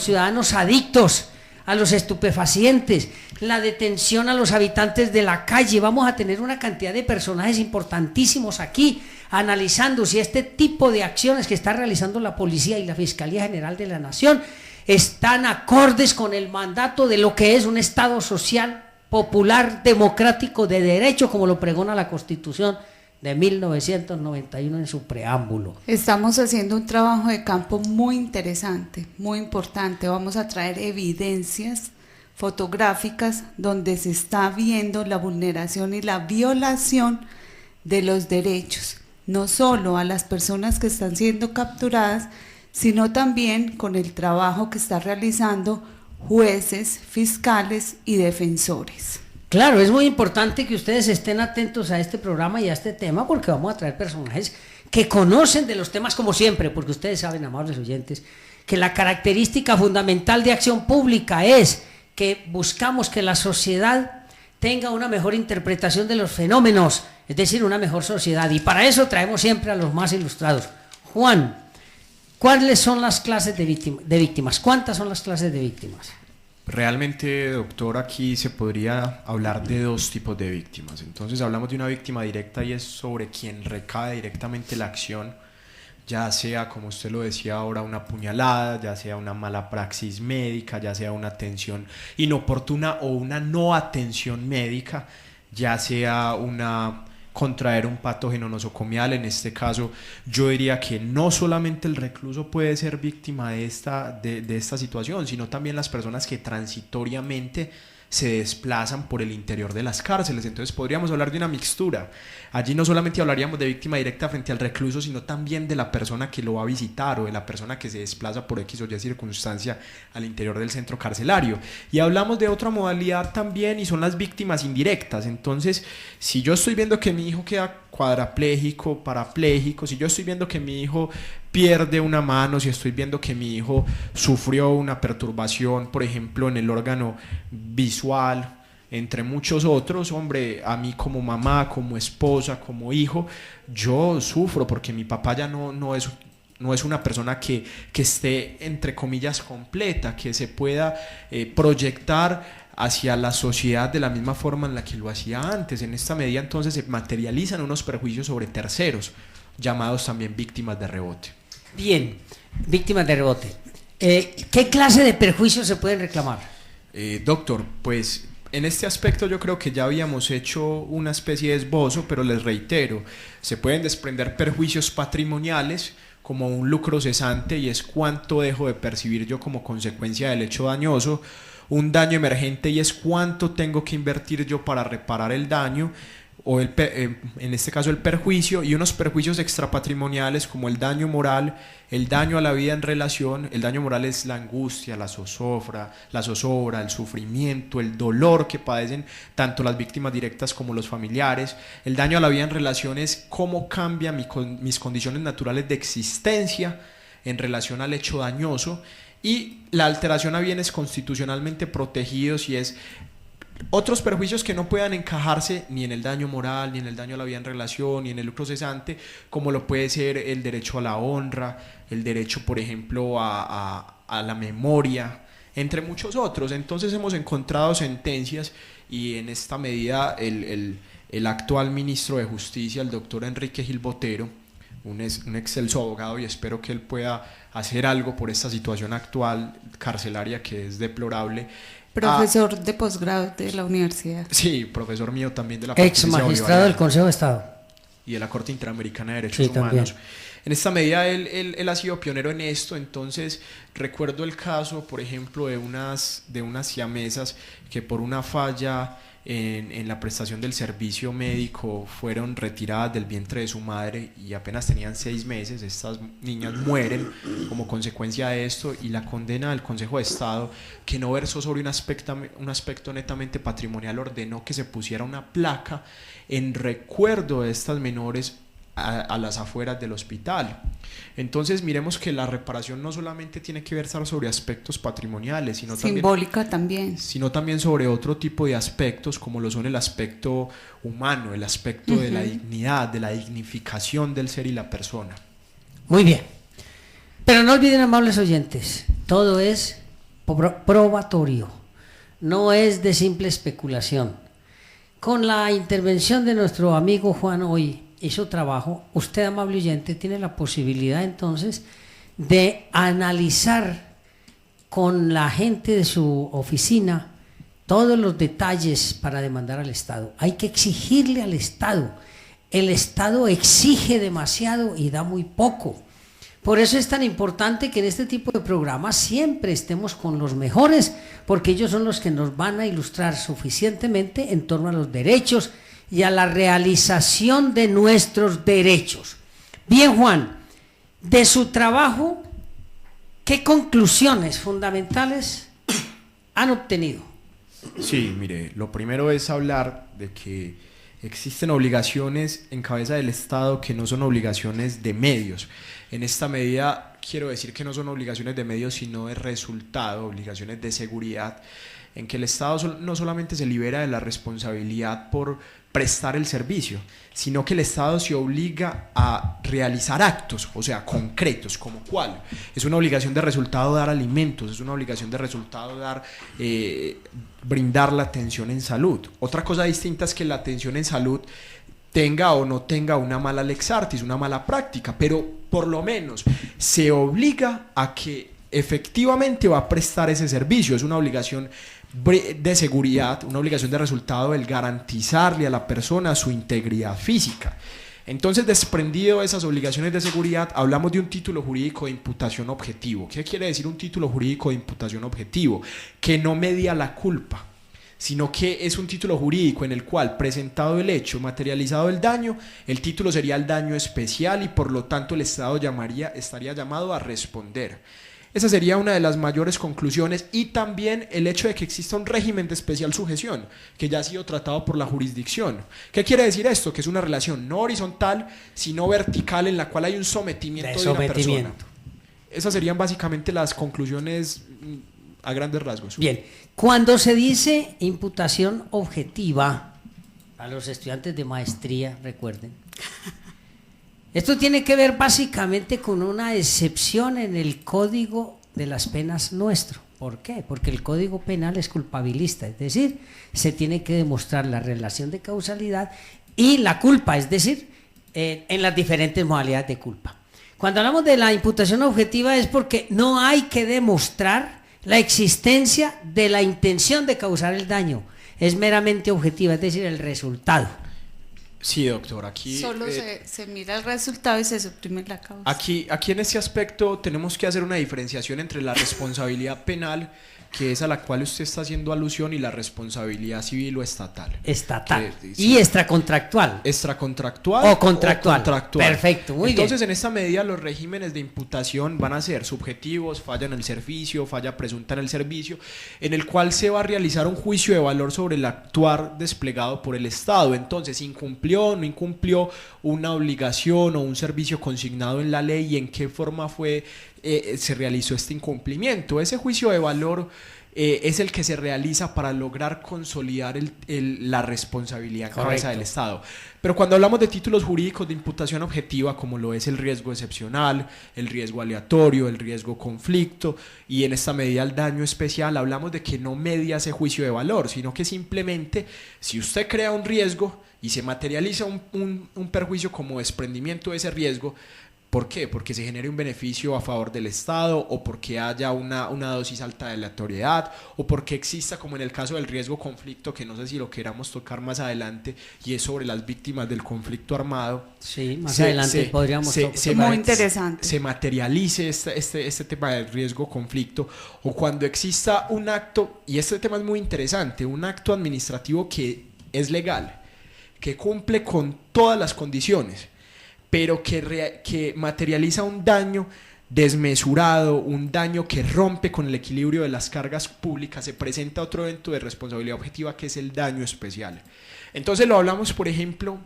ciudadanos adictos, a los estupefacientes, la detención a los habitantes de la calle. Vamos a tener una cantidad de personajes importantísimos aquí analizando si este tipo de acciones que está realizando la Policía y la Fiscalía General de la Nación están acordes con el mandato de lo que es un Estado social, popular, democrático, de derecho, como lo pregona la Constitución de 1991 en su preámbulo.
Estamos haciendo un trabajo de campo muy interesante, muy importante. Vamos a traer evidencias fotográficas donde se está viendo la vulneración y la violación de los derechos, no solo a las personas que están siendo capturadas, sino también con el trabajo que está realizando jueces, fiscales y defensores.
Claro, es muy importante que ustedes estén atentos a este programa y a este tema, porque vamos a traer personajes que conocen de los temas como siempre, porque ustedes saben, amables oyentes, que la característica fundamental de Acción Pública es que buscamos que la sociedad tenga una mejor interpretación de los fenómenos, es decir, una mejor sociedad, y para eso traemos siempre a los más ilustrados. Juan, ¿cuáles son las clases de víctimas? ¿Cuántas son las clases de víctimas?
Realmente, doctor, aquí se podría hablar de dos tipos de víctimas. Entonces hablamos de una víctima directa y es sobre quien recae directamente la acción, ya sea, como usted lo decía ahora, una puñalada, ya sea una mala praxis médica, ya sea una atención inoportuna o una no atención médica, ya sea una contraer un patógeno nosocomial. En este caso yo diría que no solamente el recluso puede ser víctima de esta situación, sino también las personas que transitoriamente se desplazan por el interior de las cárceles. Entonces podríamos hablar de una mixtura. Allí no solamente hablaríamos de víctima directa frente al recluso, sino también de la persona que lo va a visitar o de la persona que se desplaza por X o Y circunstancia al interior del centro carcelario. Y hablamos de otra modalidad también, y son las víctimas indirectas. Entonces, si yo estoy viendo que mi hijo queda cuadrapléjico, parapléjico, si yo estoy viendo que mi hijo pierde una mano, si estoy viendo que mi hijo sufrió una perturbación, por ejemplo, en el órgano visual, entre muchos otros, hombre, a mí como mamá, como esposa, como hijo, yo sufro porque mi papá ya no es una persona que esté, entre comillas, completa, que se pueda proyectar hacia la sociedad de la misma forma en la que lo hacía antes. En esta medida entonces se materializan unos perjuicios sobre terceros, llamados también víctimas de rebote.
Bien, víctimas de rebote. ¿Qué clase de perjuicios se pueden reclamar?
Doctor, pues en este aspecto yo creo que ya habíamos hecho una especie de esbozo, pero les reitero, se pueden desprender perjuicios patrimoniales como un lucro cesante, y es cuánto dejo de percibir yo como consecuencia del hecho dañoso; un daño emergente, y es cuánto tengo que invertir yo para reparar el daño, o en este caso el perjuicio; y unos perjuicios extrapatrimoniales como el daño moral, el daño a la vida en relación. El daño moral es la angustia, la zozobra, el sufrimiento, el dolor que padecen tanto las víctimas directas como los familiares. El daño a la vida en relación es cómo cambia mis condiciones naturales de existencia en relación al hecho dañoso; y la alteración a bienes constitucionalmente protegidos, y es otros perjuicios que no puedan encajarse ni en el daño moral, ni en el daño a la vida en relación, ni en el lucro cesante, como lo puede ser el derecho a la honra, el derecho, por ejemplo, a la memoria, entre muchos otros. Entonces hemos encontrado sentencias, y en esta medida el actual ministro de Justicia, el doctor Enrique Gil Botero, un excelso abogado, y espero que él pueda hacer algo por esta situación actual carcelaria que es deplorable.
Profesor de posgrado de la universidad.
Sí, profesor mío también de la
Ex magistrado del Consejo de Estado.
Y de la Corte Interamericana de Derechos Humanos.
También.
En esta medida él ha sido pionero en esto. Entonces recuerdo el caso, por ejemplo, de unas siamesas que por una falla en la prestación del servicio médico fueron retiradas del vientre de su madre, y apenas tenían 6 meses. Estas niñas mueren como consecuencia de esto, y la condena del Consejo de Estado, que no versó sobre un aspecto netamente patrimonial, ordenó que se pusiera una placa en recuerdo de estas menores a las afueras del hospital. Entonces miremos que la reparación no solamente tiene que versar sobre aspectos patrimoniales, sino también sobre otro tipo de aspectos, como lo son el aspecto humano, el aspecto de la dignidad, de la dignificación del ser y la persona.
Muy bien, pero no olviden, amables oyentes, todo es probatorio, no es de simple especulación. Con la intervención de nuestro amigo Juan hoy y su trabajo, usted, amable oyente, tiene la posibilidad entonces de analizar con la gente de su oficina todos los detalles para demandar al Estado. Hay que exigirle al Estado el Estado exige demasiado y da muy poco. Por eso es tan importante que en este tipo de programas siempre estemos con los mejores, porque ellos son los que nos van a ilustrar suficientemente en torno a los derechos y a la realización de nuestros derechos. Bien, Juan, de su trabajo, ¿qué conclusiones fundamentales han obtenido?
Sí, mire, lo primero es hablar de que existen obligaciones en cabeza del Estado que no son obligaciones de medios. En esta medida quiero decir que no son obligaciones de medios, sino de resultado, obligaciones de seguridad, en que el Estado no solamente se libera de la responsabilidad por prestar el servicio, sino que el Estado se obliga a realizar actos, o sea, concretos, como cuál. Es una obligación de resultado dar alimentos, es una obligación de resultado brindar la atención en salud. Otra cosa distinta es que la atención en salud tenga o no tenga una mala lex artis, una mala práctica, pero por lo menos se obliga a que efectivamente va a prestar ese servicio. Es una obligación de seguridad, una obligación de resultado el garantizarle a la persona su integridad física. Entonces, desprendido de esas obligaciones de seguridad, hablamos de un título jurídico de imputación objetivo. ¿Qué quiere decir un título jurídico de imputación objetivo? Que no media la culpa, sino que es un título jurídico en el cual, presentado el hecho, materializado el daño, el título sería el daño especial y por lo tanto el Estado estaría llamado a responder. Esa sería una de las mayores conclusiones, y también el hecho de que exista un régimen de especial sujeción, que ya ha sido tratado por la jurisdicción. ¿Qué quiere decir esto? Que es una relación no horizontal, sino vertical, en la cual hay un sometimiento de una persona. Esas serían básicamente las conclusiones a grandes rasgos.
Bien, cuando se dice imputación objetiva, a los estudiantes de maestría, recuerden, esto tiene que ver básicamente con una excepción en el Código de las Penas nuestro. ¿Por qué? Porque el Código Penal es culpabilista, es decir, se tiene que demostrar la relación de causalidad y la culpa, es decir, en las diferentes modalidades de culpa. Cuando hablamos de la imputación objetiva es porque no hay que demostrar la existencia de la intención de causar el daño, es meramente objetiva, es decir, el resultado.
Sí, doctor, aquí
solo se mira el resultado y se suprime la causa.
Aquí en este aspecto tenemos que hacer una diferenciación entre la responsabilidad penal, que es a la cual usted está haciendo alusión, y la responsabilidad civil o estatal.
Estatal.
Sí.
Y extracontractual.
Extracontractual
o contractual. Perfecto, muy bien.
Entonces, en esta medida, los regímenes de imputación van a ser subjetivos, falla en el servicio, falla presunta en el servicio, en el cual se va a realizar un juicio de valor sobre el actuar desplegado por el Estado. Entonces, ¿incumplió o no incumplió una obligación o un servicio consignado en la ley, y en qué forma se realizó este incumplimiento? Ese juicio de valor es el que se realiza para lograr consolidar la responsabilidad en cabeza del Estado. Pero cuando hablamos de títulos jurídicos de imputación objetiva, como lo es el riesgo excepcional, el riesgo aleatorio, el riesgo conflicto, y en esta medida el daño especial, hablamos de que no media ese juicio de valor, sino que simplemente, si usted crea un riesgo y se materializa un perjuicio como desprendimiento de ese riesgo, ¿por qué? Porque se genere un beneficio a favor del Estado, o porque haya una dosis alta de aleatoriedad, o porque exista, como en el caso del riesgo conflicto, que no sé si lo queramos tocar más adelante, y es sobre las víctimas del conflicto armado.
Sí, más adelante podríamos tocar.
Muy interesante.
Se materialice este tema del riesgo conflicto, o cuando exista un acto, y este tema es muy interesante, un acto administrativo que es legal, que cumple con todas las condiciones, pero que materializa un daño desmesurado, un daño que rompe con el equilibrio de las cargas públicas. Se presenta otro evento de responsabilidad objetiva, que es el daño especial. Entonces lo hablamos, por ejemplo,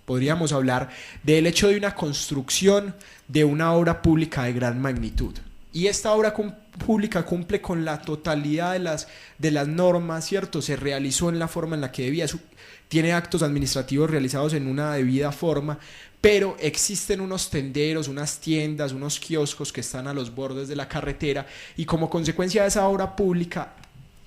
podríamos hablar del hecho de una construcción de una obra pública de gran magnitud, y esta obra pública cumple con la totalidad de las normas, ¿cierto? Se realizó en la forma en la que debía, tiene actos administrativos realizados en una debida forma, pero existen unos tenderos, unas tiendas, unos kioscos que están a los bordes de la carretera, y como consecuencia de esa obra pública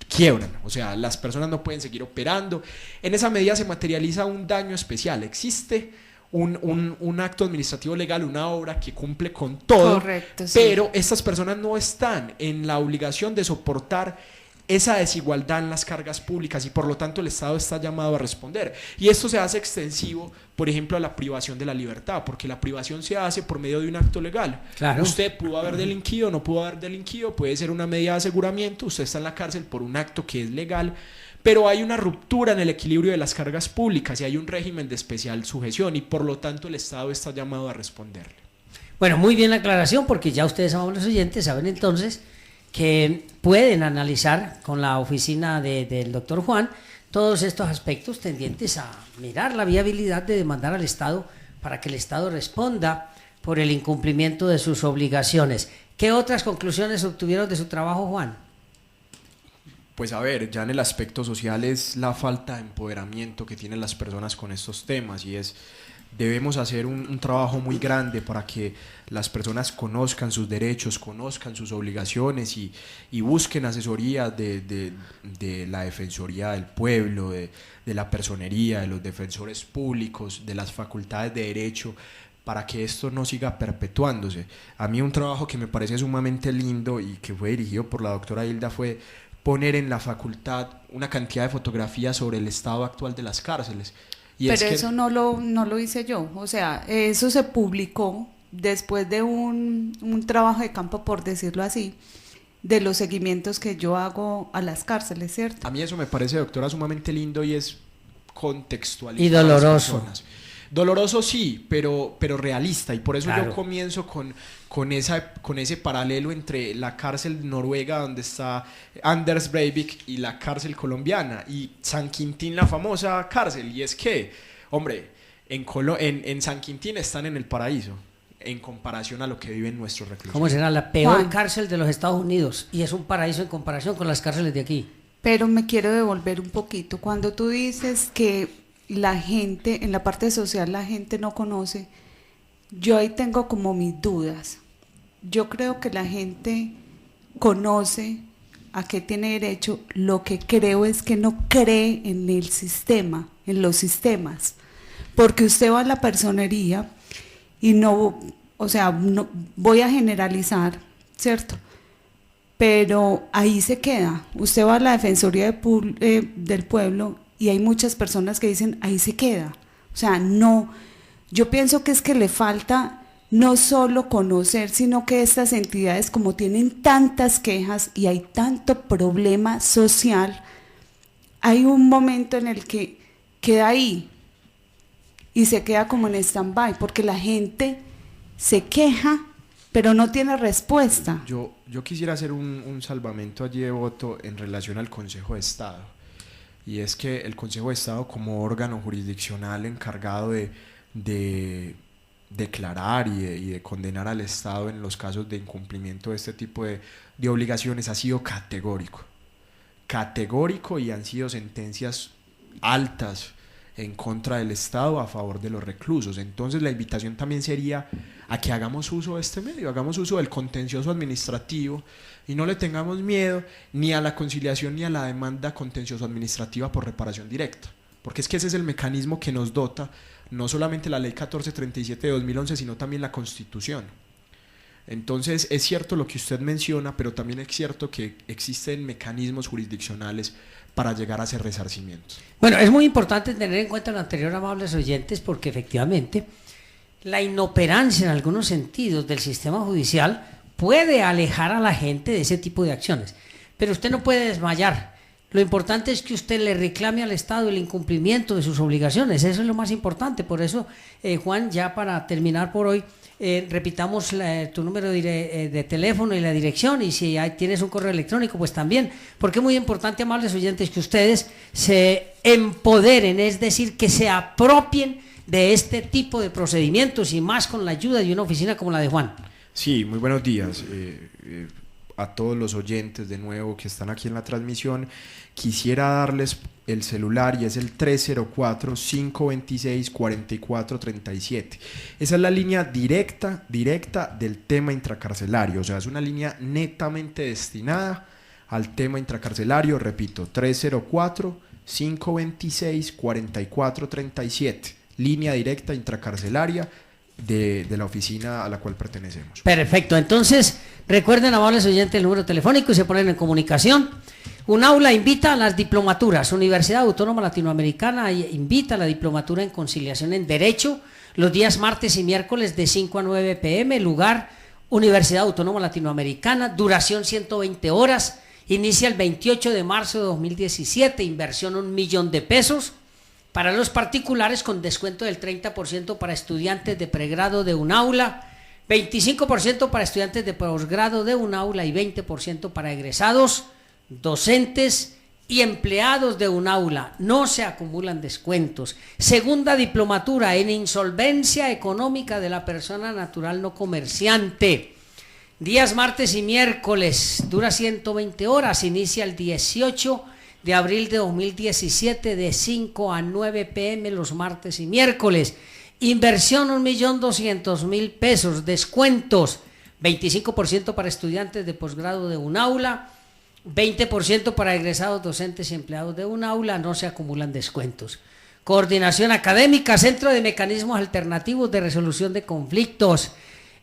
quiebran, o sea, las personas no pueden seguir operando. En esa medida se materializa un daño especial. Existe un acto administrativo legal, una obra que cumple con todo.
Correcto, sí.
Pero estas personas no están en la obligación de soportar esa desigualdad en las cargas públicas y por lo tanto el Estado está llamado a responder. Y esto se hace extensivo, por ejemplo, a la privación de la libertad, porque la privación se hace por medio de un acto legal.
Claro.
Usted pudo haber delinquido, no pudo haber delinquido, puede ser una medida de aseguramiento, usted está en la cárcel por un acto que es legal, pero hay una ruptura en el equilibrio de las cargas públicas y hay un régimen de especial sujeción y por lo tanto el Estado está llamado a responderle.
Bueno, muy bien la aclaración, porque ya ustedes, amables oyentes, saben entonces que pueden analizar con la oficina del doctor Juan todos estos aspectos tendientes a mirar la viabilidad de demandar al Estado para que el Estado responda por el incumplimiento de sus obligaciones. ¿Qué otras conclusiones obtuvieron de su trabajo, Juan?
Pues a ver, ya en el aspecto social es la falta de empoderamiento que tienen las personas con estos temas y debemos hacer un trabajo muy grande para que las personas conozcan sus derechos, conozcan sus obligaciones y busquen asesoría de la Defensoría del Pueblo, de la Personería, de los defensores públicos, de las facultades de derecho, para que esto no siga perpetuándose. A mí un trabajo que me parece sumamente lindo y que fue dirigido por la doctora Hilda fue poner en la facultad una cantidad de fotografías sobre el estado actual de las cárceles. Y
pero eso no lo hice yo, o sea, eso se publicó después de un trabajo de campo, por decirlo así, de los seguimientos que yo hago a las cárceles, ¿cierto?
A mí eso me parece, doctora, sumamente lindo y es contextualizar.
Y doloroso.
Doloroso sí, pero realista, y por eso
claro.
Yo comienzo con ese paralelo entre la cárcel noruega donde está Anders Breivik y la cárcel colombiana y San Quintín, la famosa cárcel. Y es que, hombre, en San Quintín están en el paraíso en comparación a lo que viven nuestros reclusos.
¿Cómo será la peor
Juan,
cárcel de los Estados Unidos? Y es un paraíso en comparación con las cárceles de aquí.
Pero me quiero devolver un poquito. Cuando tú dices que la gente, en la parte social la gente no conoce, yo ahí tengo como mis dudas. Yo creo que la gente conoce a qué tiene derecho, lo que creo es que no cree en el sistema, en los sistemas, porque usted va a la personería y no, o sea, no, voy a generalizar, ¿cierto? Pero ahí se queda. Usted va a la Defensoría del Pueblo y hay muchas personas que dicen, ahí se queda. O sea, no, yo pienso que es que le falta no solo conocer, sino que estas entidades, como tienen tantas quejas y hay tanto problema social, hay un momento en el que queda ahí y se queda como en stand-by, porque la gente se queja, pero no tiene respuesta.
Yo quisiera hacer un salvamento allí de voto en relación al Consejo de Estado. Y es que el Consejo de Estado, como órgano jurisdiccional encargado de declarar y de condenar al Estado en los casos de incumplimiento de este tipo de obligaciones, ha sido categórico, y han sido sentencias altas en contra del Estado a favor de los reclusos. Entonces la invitación también sería a que hagamos uso de este medio, hagamos uso del contencioso administrativo y no le tengamos miedo ni a la conciliación ni a la demanda contencioso administrativa por reparación directa, porque es que ese es el mecanismo que nos dota no solamente la ley 1437 de 2011, sino también la Constitución. Entonces es cierto lo que usted menciona, pero también es cierto que existen mecanismos jurisdiccionales para llegar a ese resarcimiento.
Bueno, es muy importante tener en cuenta lo anterior, amables oyentes, porque efectivamente la inoperancia en algunos sentidos del sistema judicial puede alejar a la gente de ese tipo de acciones, pero usted no puede desmayar. Lo importante es que usted le reclame al Estado el incumplimiento de sus obligaciones, eso es lo más importante. Por eso, Juan, ya para terminar por hoy, repitamos tu número de teléfono y la dirección, y si tienes un correo electrónico, pues también, porque es muy importante, amables oyentes, que ustedes se empoderen, es decir, que se apropien de este tipo de procedimientos, y más con la ayuda de una oficina como la de Juan.
Sí, muy buenos días a todos los oyentes de nuevo que están aquí en la transmisión. Quisiera darles el celular y es el 304-526-4437. Esa es la línea directa del tema intracarcelario, o sea, es una línea netamente destinada al tema intracarcelario. Repito, 304-526-4437, línea directa intracarcelaria de la oficina a la cual pertenecemos.
Perfecto, entonces recuerden, amables oyentes, el número telefónico y se ponen en comunicación. UNAULA invita a las diplomaturas. Universidad Autónoma Latinoamericana invita a la diplomatura en conciliación en Derecho los días martes y miércoles de 5 a 9 p.m. Lugar, Universidad Autónoma Latinoamericana. Duración 120 horas. Inicia el 28 de marzo de 2017. Inversión $1.000.000. Para los particulares con descuento del 30% para estudiantes de pregrado de UNAULA, 25% para estudiantes de posgrado de UNAULA y 20% para egresados, docentes y empleados de UNAULA. No se acumulan descuentos. Segunda diplomatura en insolvencia económica de la persona natural no comerciante. Días martes y miércoles, dura 120 horas, inicia el 18 de abril de 2017 de 5 a 9 p.m. los martes y miércoles. Inversión $1.200.000. Descuentos 25% para estudiantes de posgrado de UNAULA, 20% para egresados, docentes y empleados de UNAULA. No se acumulan descuentos. Coordinación académica, Centro de Mecanismos Alternativos de Resolución de Conflictos.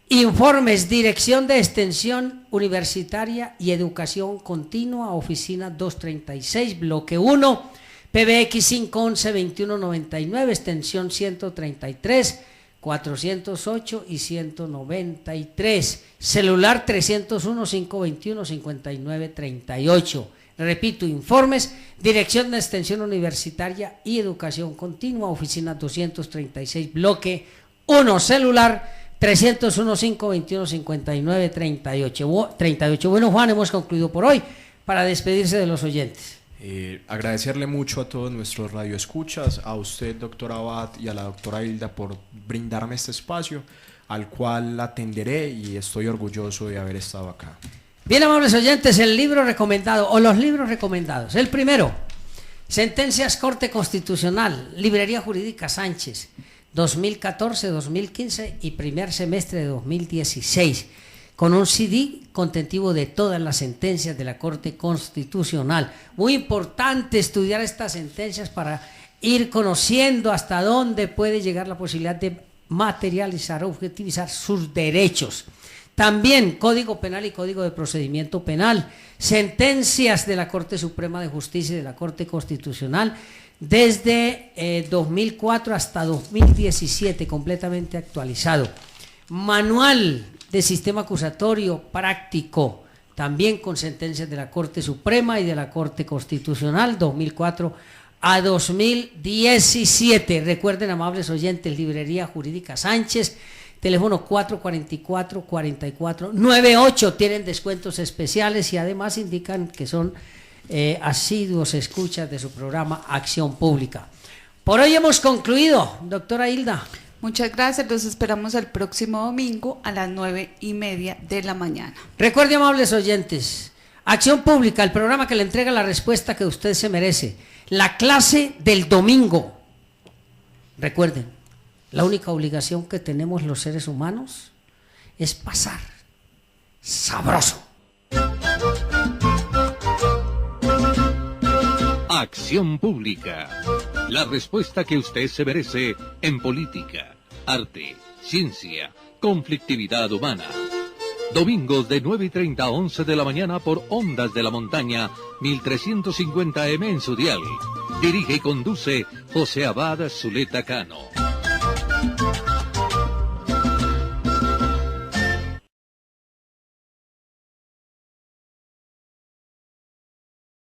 Informes, Dirección de Extensión Universitaria y Educación Continua, Oficina 236, Bloque 1, PBX 511-2199, extensión 133, 408 y 193. Celular 301-521-5938. Repito, informes, Dirección de Extensión Universitaria y Educación Continua, Oficina 236, Bloque 1, celular 301-521-5938. Bueno, Juan, hemos concluido por hoy para despedirse de los oyentes.
Agradecerle mucho a todos nuestros radioescuchas, a usted, doctor Abad, y a la doctora Hilda por brindarme este espacio, al cual atenderé y estoy orgulloso de haber estado acá.
Bien, amables oyentes, el libro recomendado o los libros recomendados. El primero, Sentencias Corte Constitucional, Librería Jurídica Sánchez, 2014, 2015 y primer semestre de 2016, con un CD contentivo de todas las sentencias de la Corte Constitucional. Muy importante estudiar estas sentencias para ir conociendo hasta dónde puede llegar la posibilidad de materializar, objetivizar sus derechos. También Código Penal y Código de Procedimiento Penal, sentencias de la Corte Suprema de Justicia y de la Corte Constitucional, desde 2004 hasta 2017, completamente actualizado. Manual de Sistema Acusatorio Práctico, también con sentencias de la Corte Suprema y de la Corte Constitucional, 2004 a 2017. Recuerden, amables oyentes, Librería Jurídica Sánchez, teléfono 444-4498, tienen descuentos especiales y además indican que son asiduos escuchas de su programa Acción Pública. Por hoy hemos concluido, doctora Hilda.
Muchas gracias, los esperamos el próximo domingo a las 9:30 de la mañana.
Recuerde, amables oyentes, Acción Pública, el programa que le entrega la respuesta que usted se merece. La clase del domingo. Recuerden, la única obligación que tenemos los seres humanos es pasar sabroso.
Acción Pública. La respuesta que usted se merece en política, arte, ciencia, conflictividad humana. Domingos de 9:30 a 11 de la mañana por Ondas de la Montaña, 1350M en su dial. Dirige y conduce José Abad Zuleta Cano.